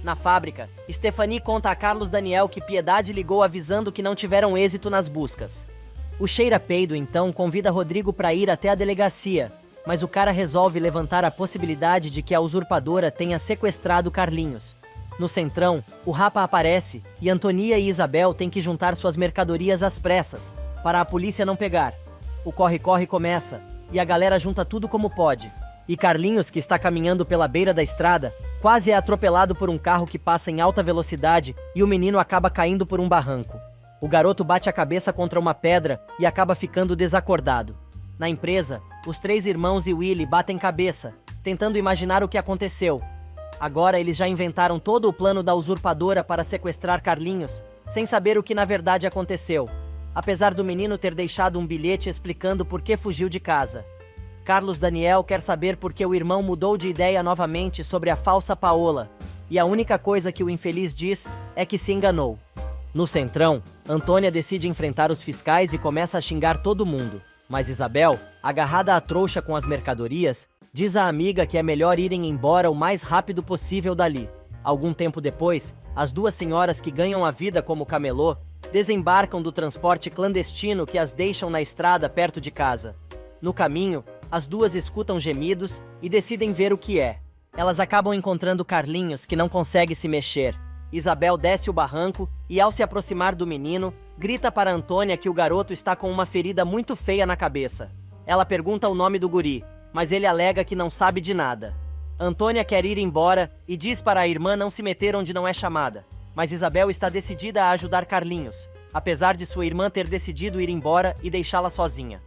Na fábrica, Stephanie conta a Carlos Daniel que Piedade ligou avisando que não tiveram êxito nas buscas. O cheira-peido então convida Rodrigo para ir até a delegacia, mas o cara resolve levantar a possibilidade de que a usurpadora tenha sequestrado Carlinhos. No centrão, o Rapa aparece e Antonia e Isabel têm que juntar suas mercadorias às pressas, para a polícia não pegar. O corre-corre começa, e a galera junta tudo como pode. E Carlinhos, que está caminhando pela beira da estrada, quase é atropelado por um carro que passa em alta velocidade e o menino acaba caindo por um barranco. O garoto bate a cabeça contra uma pedra e acaba ficando desacordado. Na empresa, os 3 irmãos e Willy batem cabeça, tentando imaginar o que aconteceu. Agora eles já inventaram todo o plano da usurpadora para sequestrar Carlinhos, sem saber o que na verdade aconteceu, apesar do menino ter deixado um bilhete explicando por que fugiu de casa. Carlos Daniel quer saber por que o irmão mudou de ideia novamente sobre a falsa Paola, e a única coisa que o infeliz diz é que se enganou. No Centrão, Antônia decide enfrentar os fiscais e começa a xingar todo mundo, mas Isabel, agarrada à trouxa com as mercadorias, diz à amiga que é melhor irem embora o mais rápido possível dali. Algum tempo depois, as duas senhoras que ganham a vida como camelô desembarcam do transporte clandestino que as deixam na estrada perto de casa. No caminho, as duas escutam gemidos e decidem ver o que é. Elas acabam encontrando Carlinhos, que não consegue se mexer. Isabel desce o barranco e, ao se aproximar do menino, grita para Antônia que o garoto está com uma ferida muito feia na cabeça. Ela pergunta o nome do guri, mas ele alega que não sabe de nada. Antônia quer ir embora e diz para a irmã não se meter onde não é chamada, mas Isabel está decidida a ajudar Carlinhos, apesar de sua irmã ter decidido ir embora e deixá-la sozinha.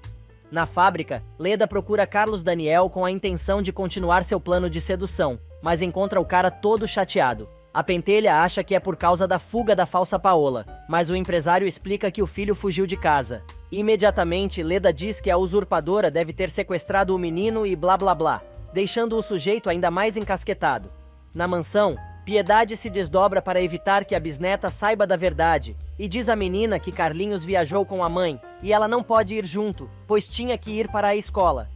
Na fábrica, Leda procura Carlos Daniel com a intenção de continuar seu plano de sedução, mas encontra o cara todo chateado. A pentelha acha que é por causa da fuga da falsa Paola, mas o empresário explica que o filho fugiu de casa. Imediatamente, Leda diz que a usurpadora deve ter sequestrado o menino e blá blá blá, deixando o sujeito ainda mais encasquetado. Na mansão, Piedade se desdobra para evitar que a bisneta saiba da verdade, e diz à menina que Carlinhos viajou com a mãe, e ela não pode ir junto, pois tinha que ir para a escola.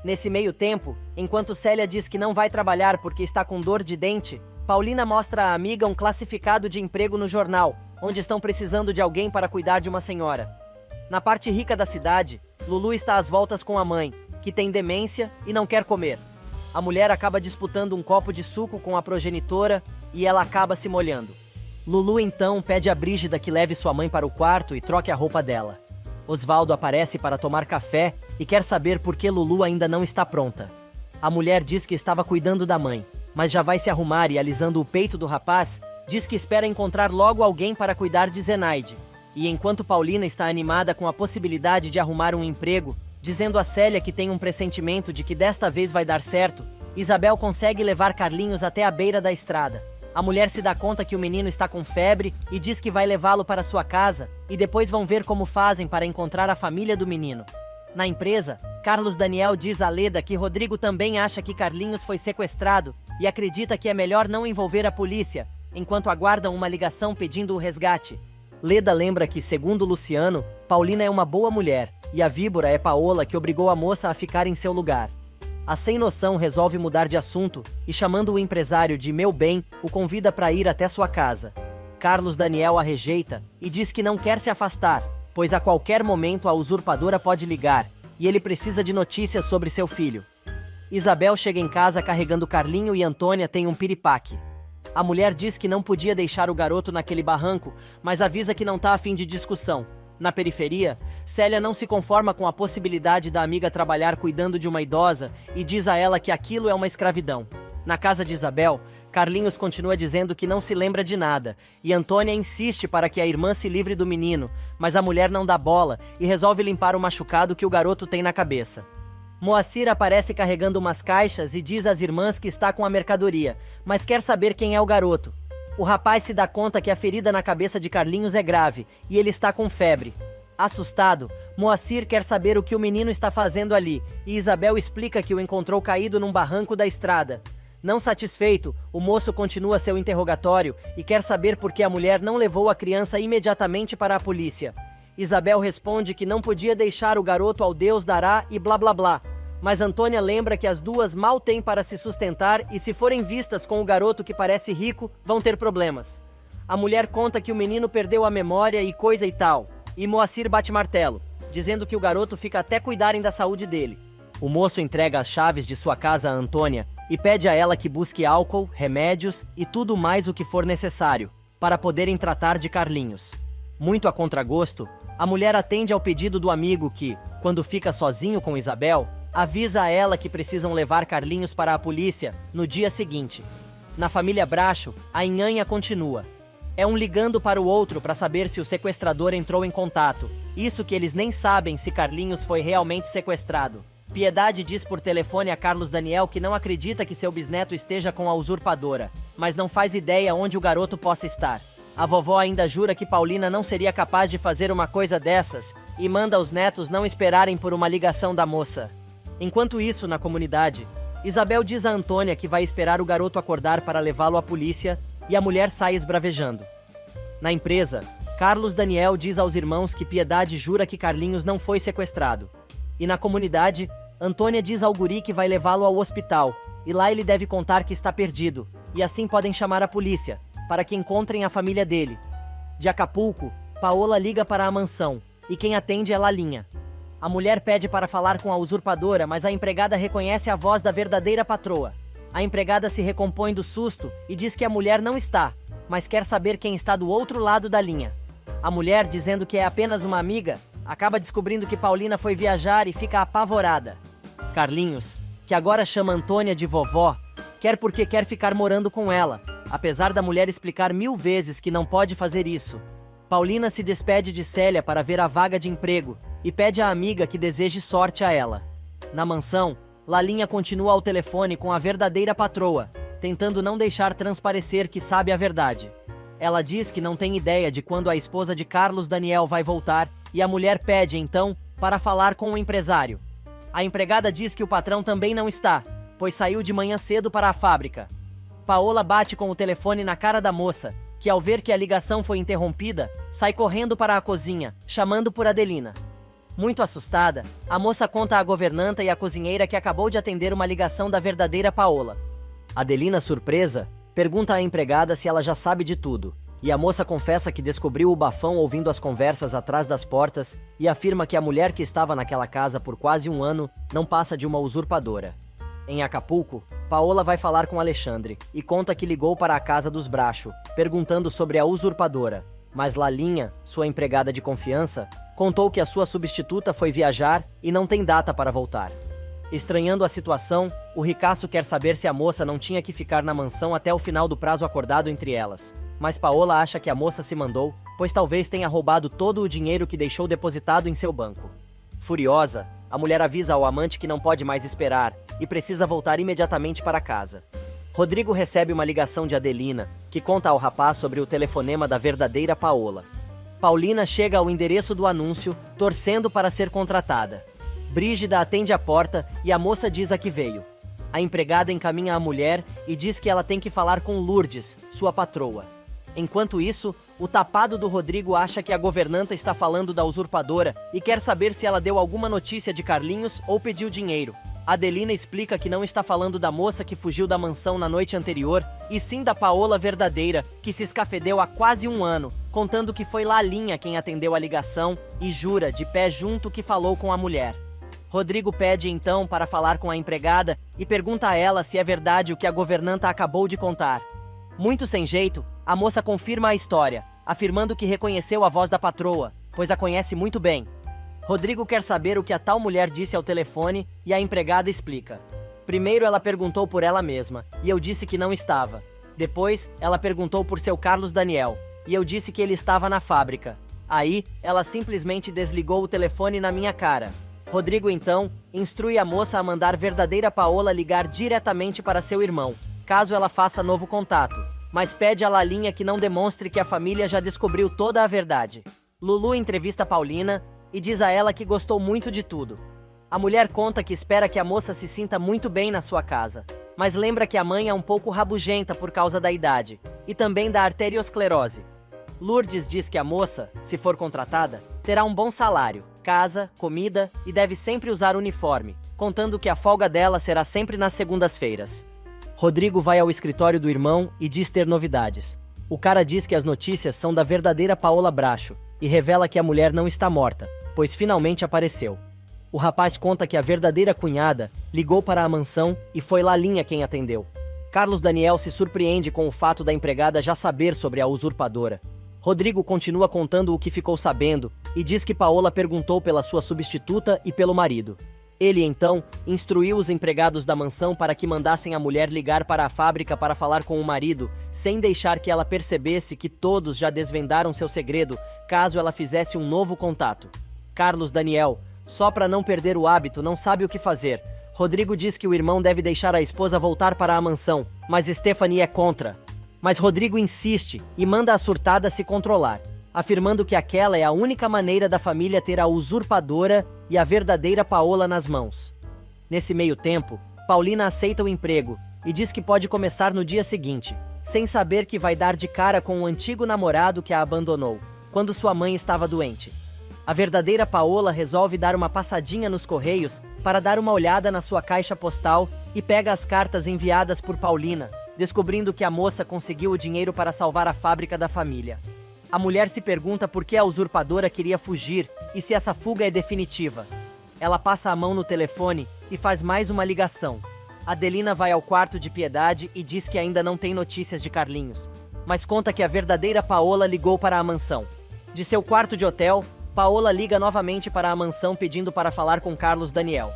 Nesse meio tempo, enquanto Célia diz que não vai trabalhar porque está com dor de dente, Paulina mostra à amiga um classificado de emprego no jornal, onde estão precisando de alguém para cuidar de uma senhora. Na parte rica da cidade, Lulu está às voltas com a mãe, que tem demência e não quer comer. A mulher acaba disputando um copo de suco com a progenitora e ela acaba se molhando. Lulu então pede a Brígida que leve sua mãe para o quarto e troque a roupa dela. Osvaldo aparece para tomar café e quer saber por que Lulu ainda não está pronta. A mulher diz que estava cuidando da mãe, mas já vai se arrumar e, alisando o peito do rapaz, diz que espera encontrar logo alguém para cuidar de Zenaide. E enquanto Paulina está animada com a possibilidade de arrumar um emprego, dizendo a Célia que tem um pressentimento de que desta vez vai dar certo, Isabel consegue levar Carlinhos até a beira da estrada. A mulher se dá conta que o menino está com febre e diz que vai levá-lo para sua casa e depois vão ver como fazem para encontrar a família do menino. Na empresa, Carlos Daniel diz a Leda que Rodrigo também acha que Carlinhos foi sequestrado e acredita que é melhor não envolver a polícia, enquanto aguardam uma ligação pedindo o resgate. Leda lembra que, segundo Luciano, Paulina é uma boa mulher, e a víbora é Paola que obrigou a moça a ficar em seu lugar. A sem-noção resolve mudar de assunto e, chamando o empresário de meu bem, o convida para ir até sua casa. Carlos Daniel a rejeita e diz que não quer se afastar, pois a qualquer momento a usurpadora pode ligar, e ele precisa de notícias sobre seu filho. Isabel chega em casa carregando Carlinho e Antônia tem um piripaque. A mulher diz que não podia deixar o garoto naquele barranco, mas avisa que não tá a fim de discussão. Na periferia, Célia não se conforma com a possibilidade da amiga trabalhar cuidando de uma idosa e diz a ela que aquilo é uma escravidão. Na casa de Isabel, Carlinhos continua dizendo que não se lembra de nada, e Antônia insiste para que a irmã se livre do menino, mas a mulher não dá bola e resolve limpar o machucado que o garoto tem na cabeça. Moacir aparece carregando umas caixas e diz às irmãs que está com a mercadoria, mas quer saber quem é o garoto. O rapaz se dá conta que a ferida na cabeça de Carlinhos é grave e ele está com febre. Assustado, Moacir quer saber o que o menino está fazendo ali e Isabel explica que o encontrou caído num barranco da estrada. Não satisfeito, o moço continua seu interrogatório e quer saber por que a mulher não levou a criança imediatamente para a polícia. Isabel responde que não podia deixar o garoto ao Deus dará e blá blá blá. Mas Antônia lembra que as duas mal têm para se sustentar e se forem vistas com o garoto que parece rico, vão ter problemas. A mulher conta que o menino perdeu a memória e coisa e tal, e Moacir bate martelo, dizendo que o garoto fica até cuidarem da saúde dele. O moço entrega as chaves de sua casa a Antônia e pede a ela que busque álcool, remédios e tudo mais o que for necessário, para poderem tratar de Carlinhos. Muito a contragosto, a mulher atende ao pedido do amigo que, quando fica sozinho com Isabel, avisa a ela que precisam levar Carlinhos para a polícia no dia seguinte. Na família Bracho, a nhanha continua. É um ligando para o outro para saber se o sequestrador entrou em contato. Isso que eles nem sabem se Carlinhos foi realmente sequestrado. Piedade diz por telefone a Carlos Daniel que não acredita que seu bisneto esteja com a usurpadora, mas não faz ideia onde o garoto possa estar. A vovó ainda jura que Paulina não seria capaz de fazer uma coisa dessas e manda os netos não esperarem por uma ligação da moça. Enquanto isso, na comunidade, Isabel diz a Antônia que vai esperar o garoto acordar para levá-lo à polícia e a mulher sai esbravejando. Na empresa, Carlos Daniel diz aos irmãos que Piedade jura que Carlinhos não foi sequestrado. E na comunidade, Antônia diz ao guri que vai levá-lo ao hospital, e lá ele deve contar que está perdido, e assim podem chamar a polícia, para que encontrem a família dele. De Acapulco, Paola liga para a mansão, e quem atende é Lalinha. A mulher pede para falar com a usurpadora, mas a empregada reconhece a voz da verdadeira patroa. A empregada se recompõe do susto e diz que a mulher não está, mas quer saber quem está do outro lado da linha. A mulher, dizendo que é apenas uma amiga, acaba descobrindo que Paulina foi viajar e fica apavorada. Carlinhos, que agora chama Antônia de vovó, quer porque quer ficar morando com ela, apesar da mulher explicar 1000 vezes que não pode fazer isso. Paulina se despede de Célia para ver a vaga de emprego e pede à amiga que deseje sorte a ela. Na mansão, Lalinha continua ao telefone com a verdadeira patroa, tentando não deixar transparecer que sabe a verdade. Ela diz que não tem ideia de quando a esposa de Carlos Daniel vai voltar e a mulher pede, então, para falar com o empresário. A empregada diz que o patrão também não está, pois saiu de manhã cedo para a fábrica. Paola bate com o telefone na cara da moça, que ao ver que a ligação foi interrompida, sai correndo para a cozinha, chamando por Adelina. Muito assustada, a moça conta à governanta e à cozinheira que acabou de atender uma ligação da verdadeira Paola. Adelina, surpresa, pergunta à empregada se ela já sabe de tudo, e a moça confessa que descobriu o bafão ouvindo as conversas atrás das portas e afirma que a mulher que estava naquela casa por quase 1 ano não passa de uma usurpadora. Em Acapulco, Paola vai falar com Alexandre e conta que ligou para a casa dos Bracho, perguntando sobre a usurpadora, mas Lalinha, sua empregada de confiança, contou que a sua substituta foi viajar e não tem data para voltar. Estranhando a situação, o ricaço quer saber se a moça não tinha que ficar na mansão até o final do prazo acordado entre elas, mas Paola acha que a moça se mandou, pois talvez tenha roubado todo o dinheiro que deixou depositado em seu banco. Furiosa, a mulher avisa ao amante que não pode mais esperar e precisa voltar imediatamente para casa. Rodrigo recebe uma ligação de Adelina, que conta ao rapaz sobre o telefonema da verdadeira Paola. Paulina chega ao endereço do anúncio, torcendo para ser contratada. Brígida atende a porta e a moça diz a que veio. A empregada encaminha a mulher e diz que ela tem que falar com Lourdes, sua patroa. Enquanto isso, o tapado do Rodrigo acha que a governanta está falando da usurpadora e quer saber se ela deu alguma notícia de Carlinhos ou pediu dinheiro. Adelina explica que não está falando da moça que fugiu da mansão na noite anterior, e sim da Paola verdadeira, que se escafedeu há quase 1 ano, contando que foi Lalinha quem atendeu a ligação e jura, de pé junto, que falou com a mulher. Rodrigo pede então para falar com a empregada e pergunta a ela se é verdade o que a governanta acabou de contar. Muito sem jeito, a moça confirma a história, afirmando que reconheceu a voz da patroa, pois a conhece muito bem. Rodrigo quer saber o que a tal mulher disse ao telefone e a empregada explica. Primeiro ela perguntou por ela mesma, e eu disse que não estava. Depois, ela perguntou por seu Carlos Daniel, e eu disse que ele estava na fábrica. Aí, ela simplesmente desligou o telefone na minha cara. Rodrigo então instrui a moça a mandar verdadeira Paola ligar diretamente para seu irmão, caso ela faça novo contato, mas pede a Lalinha que não demonstre que a família já descobriu toda a verdade. Lulu entrevista Paulina e diz a ela que gostou muito de tudo. A mulher conta que espera que a moça se sinta muito bem na sua casa, mas lembra que a mãe é um pouco rabugenta por causa da idade e também da arteriosclerose. Lourdes diz que a moça, se for contratada, terá um bom salário, casa, comida e deve sempre usar uniforme, contando que a folga dela será sempre nas segundas-feiras. Rodrigo vai ao escritório do irmão e diz ter novidades. O cara diz que as notícias são da verdadeira Paola Bracho e revela que a mulher não está morta, pois finalmente apareceu. O rapaz conta que a verdadeira cunhada ligou para a mansão e foi Lalinha quem atendeu. Carlos Daniel se surpreende com o fato da empregada já saber sobre a usurpadora. Rodrigo continua contando o que ficou sabendo e diz que Paola perguntou pela sua substituta e pelo marido. Ele, então, instruiu os empregados da mansão para que mandassem a mulher ligar para a fábrica para falar com o marido, sem deixar que ela percebesse que todos já desvendaram seu segredo, caso ela fizesse um novo contato. Carlos Daniel Só para não perder o hábito, não sabe o que fazer. Rodrigo diz que o irmão deve deixar a esposa voltar para a mansão, mas Stephanie é contra. Mas Rodrigo insiste e manda a surtada se controlar, afirmando que aquela é a única maneira da família ter a usurpadora e a verdadeira Paola nas mãos. Nesse meio tempo, Paulina aceita o emprego e diz que pode começar no dia seguinte, sem saber que vai dar de cara com o antigo namorado que a abandonou, quando sua mãe estava doente. A verdadeira Paola resolve dar uma passadinha nos correios para dar uma olhada na sua caixa postal e pega as cartas enviadas por Paulina, descobrindo que a moça conseguiu o dinheiro para salvar a fábrica da família. A mulher se pergunta por que a usurpadora queria fugir e se essa fuga é definitiva. Ela passa a mão no telefone e faz mais uma ligação. Adelina vai ao quarto de Piedade e diz que ainda não tem notícias de Carlinhos, mas conta que a verdadeira Paola ligou para a mansão. De seu quarto de hotel, Paola liga novamente para a mansão pedindo para falar com Carlos Daniel.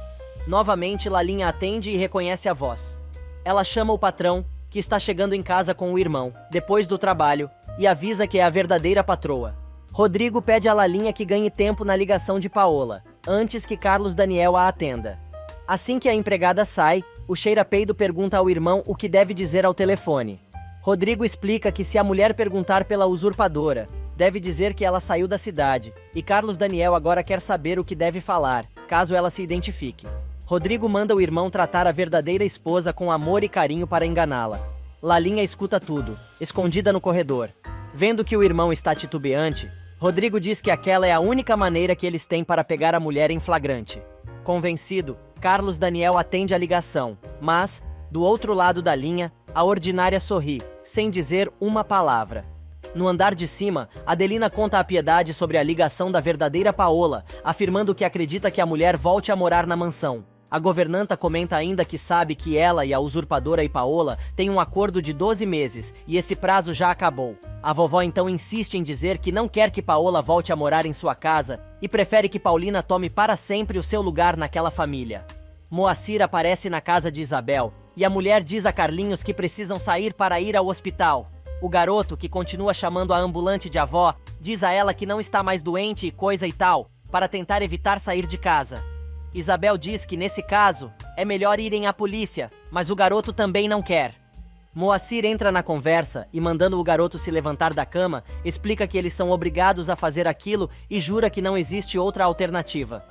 Novamente, Lalinha atende e reconhece a voz. Ela chama o patrão, que está chegando em casa com o irmão, depois do trabalho, e avisa que é a verdadeira patroa. Rodrigo pede a Lalinha que ganhe tempo na ligação de Paola, antes que Carlos Daniel a atenda. Assim que a empregada sai, o cheira-peido pergunta ao irmão o que deve dizer ao telefone. Rodrigo explica que se a mulher perguntar pela usurpadora, deve dizer que ela saiu da cidade, e Carlos Daniel agora quer saber o que deve falar, caso ela se identifique. Rodrigo manda o irmão tratar a verdadeira esposa com amor e carinho para enganá-la. Lalinha escuta tudo, escondida no corredor. Vendo que o irmão está titubeante, Rodrigo diz que aquela é a única maneira que eles têm para pegar a mulher em flagrante. Convencido, Carlos Daniel atende a ligação, mas, do outro lado da linha, a ordinária sorri, sem dizer uma palavra. No andar de cima, Adelina conta a Piedade sobre a ligação da verdadeira Paola, afirmando que acredita que a mulher volte a morar na mansão. A governanta comenta ainda que sabe que ela e a usurpadora e Paola têm um acordo de 12 meses, e esse prazo já acabou. A vovó então insiste em dizer que não quer que Paola volte a morar em sua casa, e prefere que Paulina tome para sempre o seu lugar naquela família. Moacir aparece na casa de Isabel, e a mulher diz a Carlinhos que precisam sair para ir ao hospital. O garoto, que continua chamando a ambulante de avó, diz a ela que não está mais doente e coisa e tal, para tentar evitar sair de casa. Isabel diz que, nesse caso, é melhor irem à polícia, mas o garoto também não quer. Moacir entra na conversa e, mandando o garoto se levantar da cama, explica que eles são obrigados a fazer aquilo e jura que não existe outra alternativa.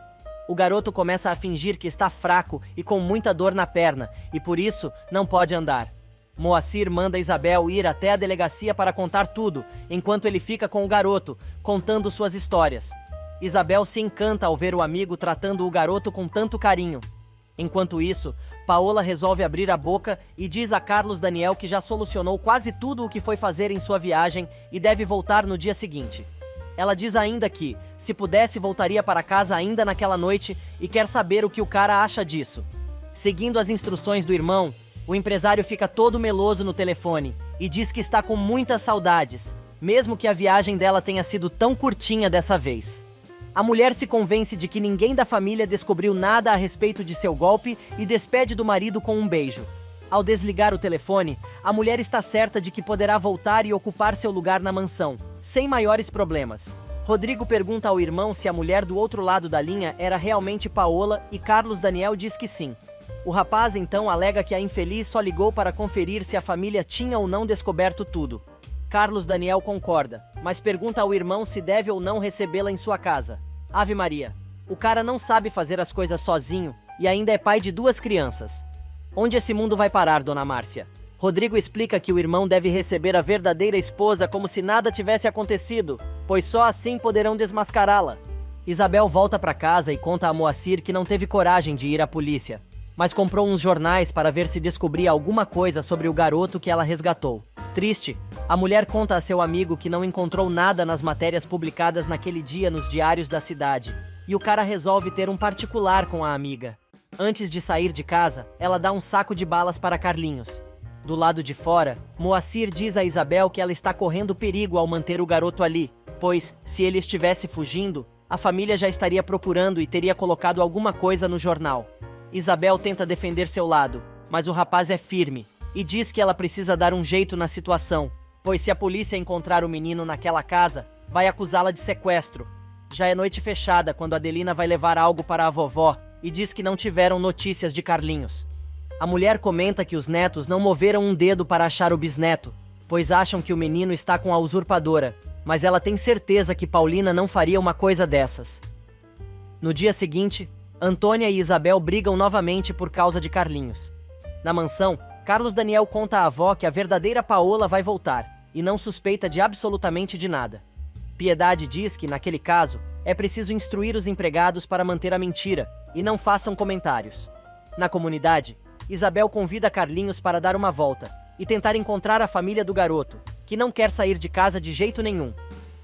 O garoto começa a fingir que está fraco e com muita dor na perna, e por isso não pode andar. Moacir manda Isabel ir até a delegacia para contar tudo, enquanto ele fica com o garoto, contando suas histórias. Isabel se encanta ao ver o amigo tratando o garoto com tanto carinho. Enquanto isso, Paola resolve abrir a boca e diz a Carlos Daniel que já solucionou quase tudo o que foi fazer em sua viagem e deve voltar no dia seguinte. Ela diz ainda que, se pudesse, voltaria para casa ainda naquela noite e quer saber o que o cara acha disso. Seguindo as instruções do irmão, o empresário fica todo meloso no telefone e diz que está com muitas saudades, mesmo que a viagem dela tenha sido tão curtinha dessa vez. A mulher se convence de que ninguém da família descobriu nada a respeito de seu golpe e despede do marido com um beijo. Ao desligar o telefone, a mulher está certa de que poderá voltar e ocupar seu lugar na mansão, sem maiores problemas. Rodrigo pergunta ao irmão se a mulher do outro lado da linha era realmente Paola e Carlos Daniel diz que sim. O rapaz então alega que a infeliz só ligou para conferir se a família tinha ou não descoberto tudo. Carlos Daniel concorda, mas pergunta ao irmão se deve ou não recebê-la em sua casa. Ave Maria, o cara não sabe fazer as coisas sozinho e ainda é pai de 2 crianças. Onde esse mundo vai parar, dona Márcia? Rodrigo explica que o irmão deve receber a verdadeira esposa como se nada tivesse acontecido, pois só assim poderão desmascará-la. Isabel volta para casa e conta a Moacir que não teve coragem de ir à polícia, mas comprou uns jornais para ver se descobria alguma coisa sobre o garoto que ela resgatou. Triste, a mulher conta a seu amigo que não encontrou nada nas matérias publicadas naquele dia nos diários da cidade, e o cara resolve ter um particular com a amiga. Antes de sair de casa, ela dá um saco de balas para Carlinhos. Do lado de fora, Moacir diz a Isabel que ela está correndo perigo ao manter o garoto ali, pois, se ele estivesse fugindo, a família já estaria procurando e teria colocado alguma coisa no jornal. Isabel tenta defender seu lado, mas o rapaz é firme e diz que ela precisa dar um jeito na situação, pois se a polícia encontrar o menino naquela casa, vai acusá-la de sequestro. Já é noite fechada quando Adelina vai levar algo para a vovó e diz que não tiveram notícias de Carlinhos. A mulher comenta que os netos não moveram um dedo para achar o bisneto, pois acham que o menino está com a usurpadora, mas ela tem certeza que Paulina não faria uma coisa dessas. No dia seguinte, Antônia e Isabel brigam novamente por causa de Carlinhos. Na mansão, Carlos Daniel conta à avó que a verdadeira Paola vai voltar, e não suspeita de absolutamente de nada. Piedade diz que, naquele caso, é preciso instruir os empregados para manter a mentira, e não façam comentários. Na comunidade, Isabel convida Carlinhos para dar uma volta, e tentar encontrar a família do garoto, que não quer sair de casa de jeito nenhum.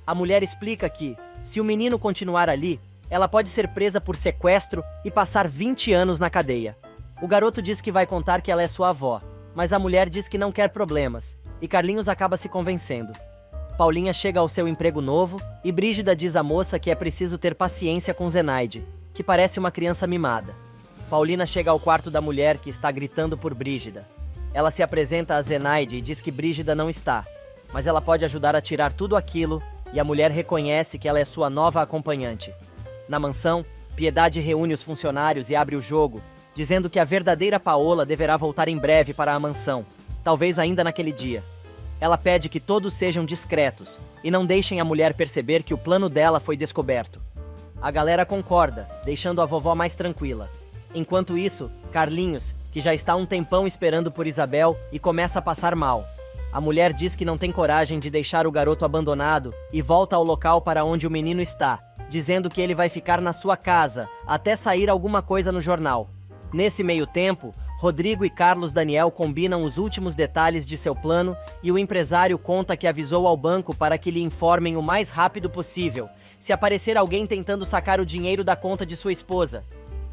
A mulher explica que, se o menino continuar ali, ela pode ser presa por sequestro e passar 20 anos na cadeia. O garoto diz que vai contar que ela é sua avó, mas a mulher diz que não quer problemas, e Carlinhos acaba se convencendo. Paulinha chega ao seu emprego novo, e Brígida diz à moça que é preciso ter paciência com Zenaide, que parece uma criança mimada. Paulina chega ao quarto da mulher que está gritando por Brígida. Ela se apresenta a Zenaide e diz que Brígida não está, mas ela pode ajudar a tirar tudo aquilo, e a mulher reconhece que ela é sua nova acompanhante. Na mansão, Piedade reúne os funcionários e abre o jogo, dizendo que a verdadeira Paola deverá voltar em breve para a mansão, talvez ainda naquele dia. Ela pede que todos sejam discretos e não deixem a mulher perceber que o plano dela foi descoberto. A galera concorda, deixando a vovó mais tranquila. Enquanto isso, Carlinhos, que já está há um tempão esperando por Isabel e começa a passar mal. A mulher diz que não tem coragem de deixar o garoto abandonado e volta ao local para onde o menino está, dizendo que ele vai ficar na sua casa até sair alguma coisa no jornal. Nesse meio tempo, Rodrigo e Carlos Daniel combinam os últimos detalhes de seu plano e o empresário conta que avisou ao banco para que lhe informem o mais rápido possível, se aparecer alguém tentando sacar o dinheiro da conta de sua esposa.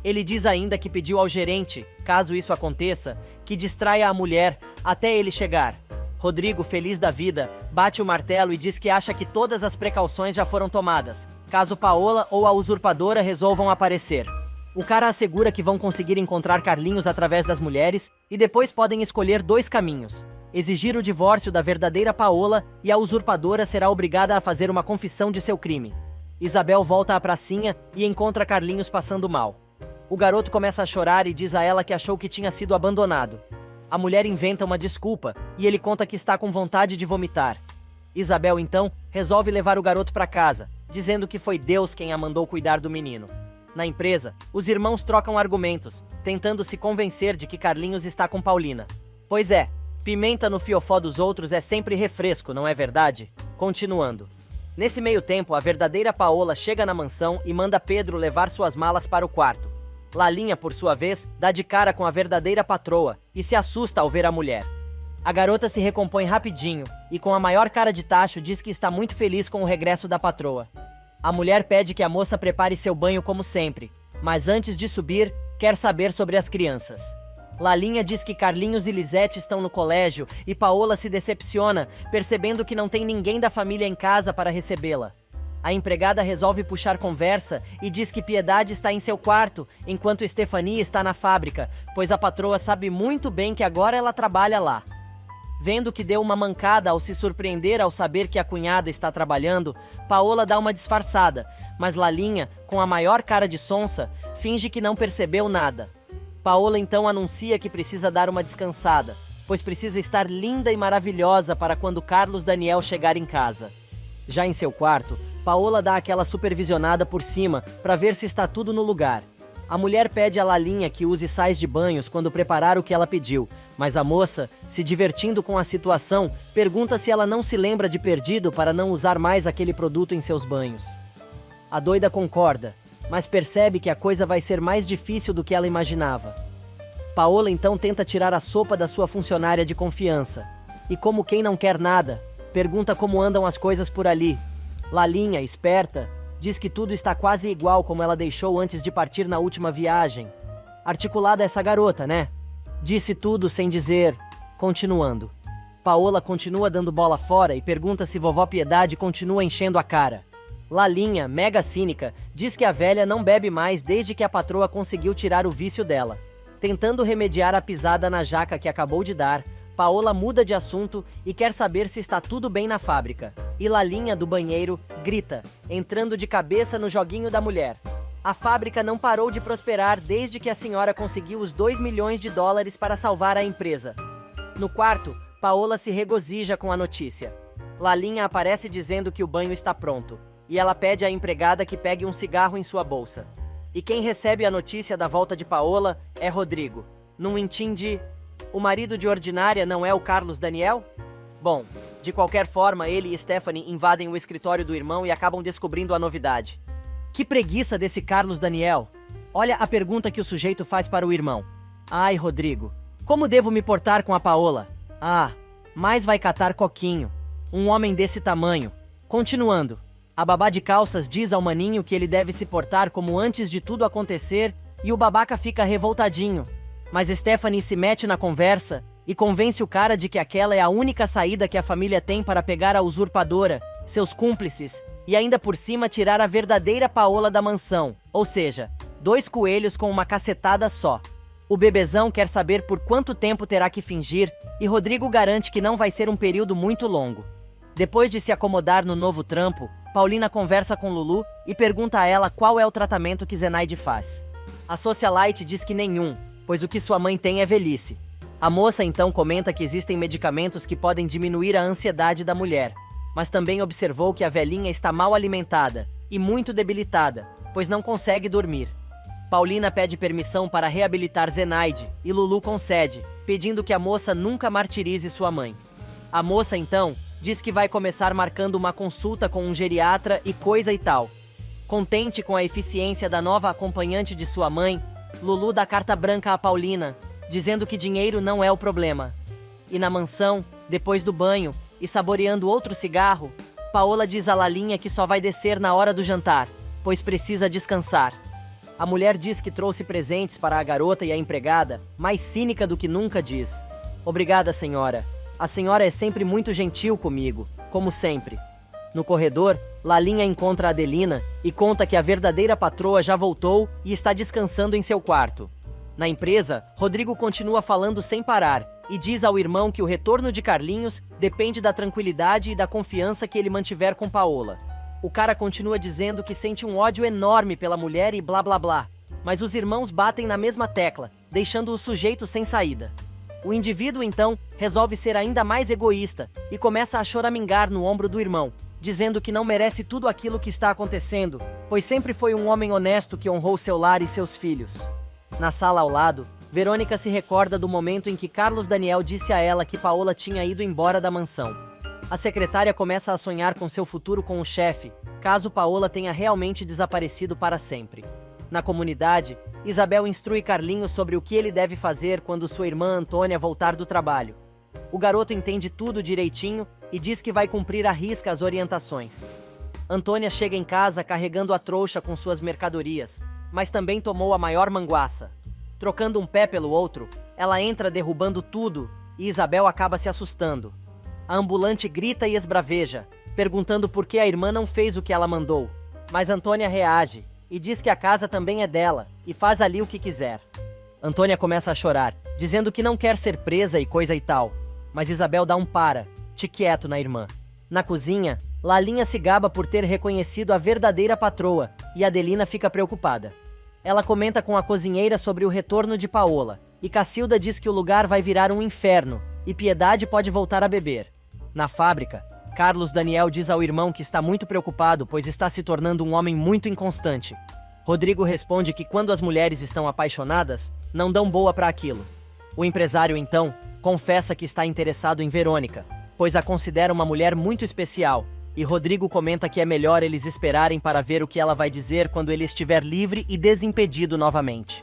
Ele diz ainda que pediu ao gerente, caso isso aconteça, que distraia a mulher até ele chegar. Rodrigo, feliz da vida, bate o martelo e diz que acha que todas as precauções já foram tomadas, caso Paola ou a usurpadora resolvam aparecer. O cara assegura que vão conseguir encontrar Carlinhos através das mulheres e depois podem escolher 2 caminhos: exigir o divórcio da verdadeira Paola e a usurpadora será obrigada a fazer uma confissão de seu crime. Isabel volta à pracinha e encontra Carlinhos passando mal. O garoto começa a chorar e diz a ela que achou que tinha sido abandonado. A mulher inventa uma desculpa e ele conta que está com vontade de vomitar. Isabel, então, resolve levar o garoto para casa, dizendo que foi Deus quem a mandou cuidar do menino. Na empresa, os irmãos trocam argumentos, tentando se convencer de que Carlinhos está com Paulina. Pois é, pimenta no fiofó dos outros é sempre refresco, não é verdade? Continuando. Nesse meio tempo, a verdadeira Paola chega na mansão e manda Pedro levar suas malas para o quarto. Lalinha, por sua vez, dá de cara com a verdadeira patroa e se assusta ao ver a mulher. A garota se recompõe rapidinho e, com a maior cara de tacho, diz que está muito feliz com o regresso da patroa. A mulher pede que a moça prepare seu banho como sempre, mas antes de subir, quer saber sobre as crianças. Lalinha diz que Carlinhos e Lisete estão no colégio e Paola se decepciona, percebendo que não tem ninguém da família em casa para recebê-la. A empregada resolve puxar conversa e diz que Piedade está em seu quarto, enquanto Estefania está na fábrica, pois a patroa sabe muito bem que agora ela trabalha lá. Vendo que deu uma mancada ao se surpreender ao saber que a cunhada está trabalhando, Paola dá uma disfarçada, mas Lalinha, com a maior cara de sonsa, finge que não percebeu nada. Paola então anuncia que precisa dar uma descansada, pois precisa estar linda e maravilhosa para quando Carlos Daniel chegar em casa. Já em seu quarto, Paola dá aquela supervisionada por cima para ver se está tudo no lugar. A mulher pede a Lalinha que use sais de banhos quando preparar o que ela pediu, mas a moça, se divertindo com a situação, pergunta se ela não se lembra de perdido para não usar mais aquele produto em seus banhos. A doida concorda, mas percebe que a coisa vai ser mais difícil do que ela imaginava. Paola então tenta tirar a sopa da sua funcionária de confiança, e como quem não quer nada, pergunta como andam as coisas por ali. Lalinha, esperta, diz que tudo está quase igual como ela deixou antes de partir na última viagem. Articulada essa garota, né? Disse tudo sem dizer, continuando. Paola continua dando bola fora e pergunta se vovó Piedade continua enchendo a cara. Lalinha, mega cínica, diz que a velha não bebe mais desde que a patroa conseguiu tirar o vício dela. Tentando remediar a pisada na jaca que acabou de dar, Paola muda de assunto e quer saber se está tudo bem na fábrica. E Lalinha, do banheiro, grita, entrando de cabeça no joguinho da mulher. A fábrica não parou de prosperar desde que a senhora conseguiu os 2 milhões de dólares para salvar a empresa. No quarto, Paola se regozija com a notícia. Lalinha aparece dizendo que o banho está pronto, e ela pede à empregada que pegue um cigarro em sua bolsa. E quem recebe a notícia da volta de Paola é Rodrigo, num intim de... O marido de Ordinária não é o Carlos Daniel? Bom, de qualquer forma, ele e Stephanie invadem o escritório do irmão e acabam descobrindo a novidade. Que preguiça desse Carlos Daniel! Olha a pergunta que o sujeito faz para o irmão. Ai, Rodrigo, como devo me portar com a Paola? Ah, mas vai catar coquinho. Um homem desse tamanho. Continuando. A babá de calças diz ao maninho que ele deve se portar como antes de tudo acontecer e o babaca fica revoltadinho. Mas Stephanie se mete na conversa e convence o cara de que aquela é a única saída que a família tem para pegar a usurpadora, seus cúmplices, e ainda por cima tirar a verdadeira Paola da mansão, ou seja, 2 coelhos com uma cacetada só. O bebezão quer saber por quanto tempo terá que fingir e Rodrigo garante que não vai ser um período muito longo. Depois de se acomodar no novo trampo, Paulina conversa com Lulu e pergunta a ela qual é o tratamento que Zenaide faz. A socialite diz que nenhum, pois o que sua mãe tem é velhice. A moça então comenta que existem medicamentos que podem diminuir a ansiedade da mulher, mas também observou que a velhinha está mal alimentada e muito debilitada, pois não consegue dormir. Paulina pede permissão para reabilitar Zenaide e Lulu concede, pedindo que a moça nunca martirize sua mãe. A moça então diz que vai começar marcando uma consulta com um geriatra e coisa e tal. Contente com a eficiência da nova acompanhante de sua mãe, Lulu dá carta branca a Paulina, dizendo que dinheiro não é o problema. E na mansão, depois do banho e saboreando outro cigarro, Paola diz a Lalinha que só vai descer na hora do jantar, pois precisa descansar. A mulher diz que trouxe presentes para a garota e a empregada, mais cínica do que nunca diz: Obrigada, senhora. A senhora é sempre muito gentil comigo, como sempre. No corredor, Lalinha encontra Adelina e conta que a verdadeira patroa já voltou e está descansando em seu quarto. Na empresa, Rodrigo continua falando sem parar e diz ao irmão que o retorno de Carlinhos depende da tranquilidade e da confiança que ele mantiver com Paola. O cara continua dizendo que sente um ódio enorme pela mulher e blá blá blá, mas os irmãos batem na mesma tecla, deixando o sujeito sem saída. O indivíduo então resolve ser ainda mais egoísta e começa a choramingar no ombro do irmão, dizendo que não merece tudo aquilo que está acontecendo, pois sempre foi um homem honesto que honrou seu lar e seus filhos. Na sala ao lado, Verônica se recorda do momento em que Carlos Daniel disse a ela que Paola tinha ido embora da mansão. A secretária começa a sonhar com seu futuro com o chefe, caso Paola tenha realmente desaparecido para sempre. Na comunidade, Isabel instrui Carlinhos sobre o que ele deve fazer quando sua irmã Antônia voltar do trabalho. O garoto entende tudo direitinho e diz que vai cumprir à risca as orientações. Antônia chega em casa carregando a trouxa com suas mercadorias, mas também tomou a maior manguaça. Trocando um pé pelo outro, ela entra derrubando tudo e Isabel acaba se assustando. A ambulante grita e esbraveja, perguntando por que a irmã não fez o que ela mandou. Mas Antônia reage e diz que a casa também é dela e faz ali o que quiser. Antônia começa a chorar, dizendo que não quer ser presa e coisa e tal. Mas Isabel dá um para, te quieto na irmã. Na cozinha, Lalinha se gaba por ter reconhecido a verdadeira patroa e Adelina fica preocupada. Ela comenta com a cozinheira sobre o retorno de Paola e Cacilda diz que o lugar vai virar um inferno e Piedade pode voltar a beber. Na fábrica, Carlos Daniel diz ao irmão que está muito preocupado pois está se tornando um homem muito inconstante. Rodrigo responde que quando as mulheres estão apaixonadas, não dão boa para aquilo. O empresário então confessa que está interessado em Verônica, pois a considera uma mulher muito especial, e Rodrigo comenta que é melhor eles esperarem para ver o que ela vai dizer quando ele estiver livre e desimpedido novamente.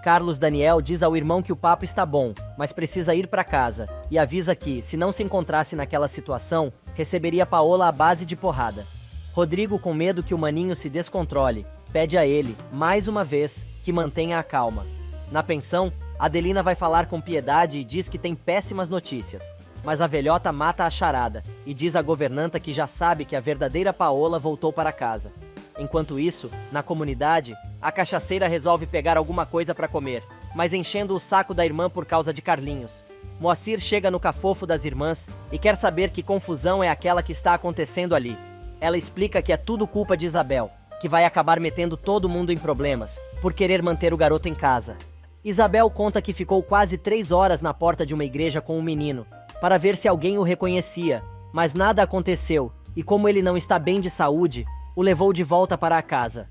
Carlos Daniel diz ao irmão que o papo está bom, mas precisa ir para casa, e avisa que, se não se encontrasse naquela situação, receberia Paola à base de porrada. Rodrigo, com medo que o maninho se descontrole, pede a ele, mais uma vez, que mantenha a calma. Na pensão, Adelina vai falar com Piedade e diz que tem péssimas notícias, mas a velhota mata a charada e diz à governanta que já sabe que a verdadeira Paola voltou para casa. Enquanto isso, na comunidade, a cachaceira resolve pegar alguma coisa para comer, mas enchendo o saco da irmã por causa de Carlinhos. Moacir chega no cafofo das irmãs e quer saber que confusão é aquela que está acontecendo ali. Ela explica que é tudo culpa de Isabel, que vai acabar metendo todo mundo em problemas, por querer manter o garoto em casa. Isabel conta que ficou quase 3 horas na porta de uma igreja com o menino, para ver se alguém o reconhecia, mas nada aconteceu, e como ele não está bem de saúde, o levou de volta para a casa.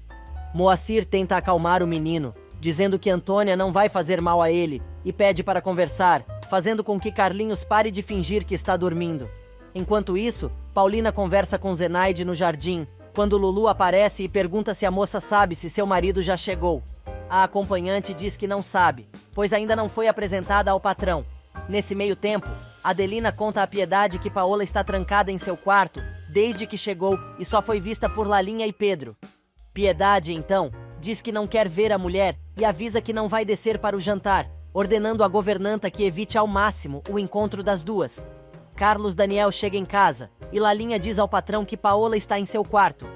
Moacir tenta acalmar o menino, dizendo que Antônia não vai fazer mal a ele, e pede para conversar, fazendo com que Carlinhos pare de fingir que está dormindo. Enquanto isso, Paulina conversa com Zenaide no jardim, quando Lulu aparece e pergunta se a moça sabe se seu marido já chegou. A acompanhante diz que não sabe, pois ainda não foi apresentada ao patrão. Nesse meio tempo, Adelina conta a Piedade que Paola está trancada em seu quarto, desde que chegou e só foi vista por Lalinha e Pedro. Piedade, então, diz que não quer ver a mulher e avisa que não vai descer para o jantar, ordenando à governanta que evite ao máximo o encontro das duas. Carlos Daniel chega em casa e Lalinha diz ao patrão que Paola está em seu quarto.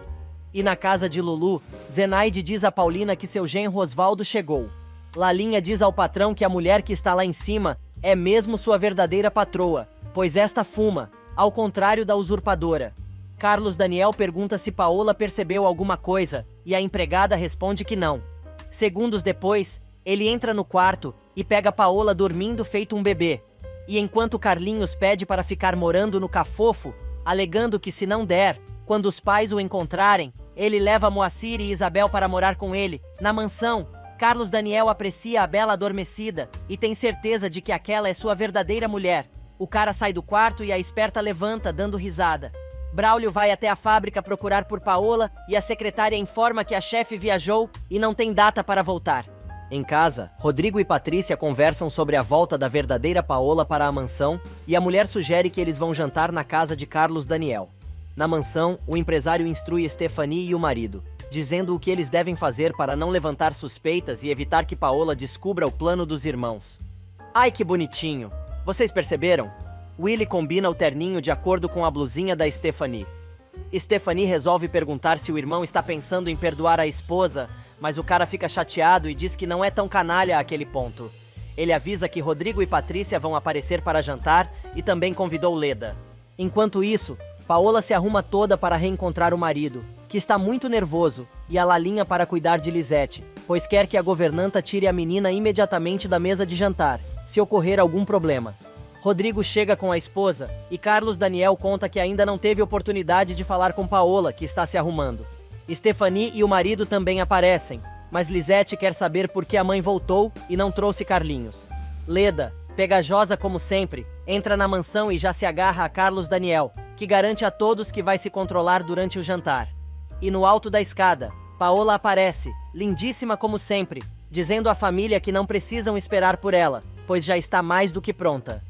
E na casa de Lulu, Zenaide diz a Paulina que seu genro Osvaldo chegou. Lalinha diz ao patrão que a mulher que está lá em cima é mesmo sua verdadeira patroa, pois esta fuma, ao contrário da usurpadora. Carlos Daniel pergunta se Paola percebeu alguma coisa, e a empregada responde que não. Segundos depois, ele entra no quarto e pega Paola dormindo feito um bebê. E enquanto Carlinhos pede para ficar morando no cafofo, alegando que se não der, quando os pais o encontrarem, ele leva Moacir e Isabel para morar com ele, na mansão. Carlos Daniel aprecia a bela adormecida e tem certeza de que aquela é sua verdadeira mulher. O cara sai do quarto e a esperta levanta, dando risada. Braulio vai até a fábrica procurar por Paola e a secretária informa que a chefe viajou e não tem data para voltar. Em casa, Rodrigo e Patrícia conversam sobre a volta da verdadeira Paola para a mansão e a mulher sugere que eles vão jantar na casa de Carlos Daniel. Na mansão, o empresário instrui Stephanie e o marido, dizendo o que eles devem fazer para não levantar suspeitas e evitar que Paola descubra o plano dos irmãos. Ai, que bonitinho! Vocês perceberam? Willy combina o terninho de acordo com a blusinha da Stephanie. Stephanie resolve perguntar se o irmão está pensando em perdoar a esposa, mas o cara fica chateado e diz que não é tão canalha àquele ponto. Ele avisa que Rodrigo e Patrícia vão aparecer para jantar e também convidou Leda. Enquanto isso, Paola se arruma toda para reencontrar o marido, que está muito nervoso, e a Lalinha para cuidar de Lisete, pois quer que a governanta tire a menina imediatamente da mesa de jantar, se ocorrer algum problema. Rodrigo chega com a esposa e Carlos Daniel conta que ainda não teve oportunidade de falar com Paola, que está se arrumando. Stephanie e o marido também aparecem, mas Lisete quer saber por que a mãe voltou e não trouxe Carlinhos. Leda, pegajosa como sempre, entra na mansão e já se agarra a Carlos Daniel, que garante a todos que vai se controlar durante o jantar. E no alto da escada, Paola aparece, lindíssima como sempre, dizendo à família que não precisam esperar por ela, pois já está mais do que pronta.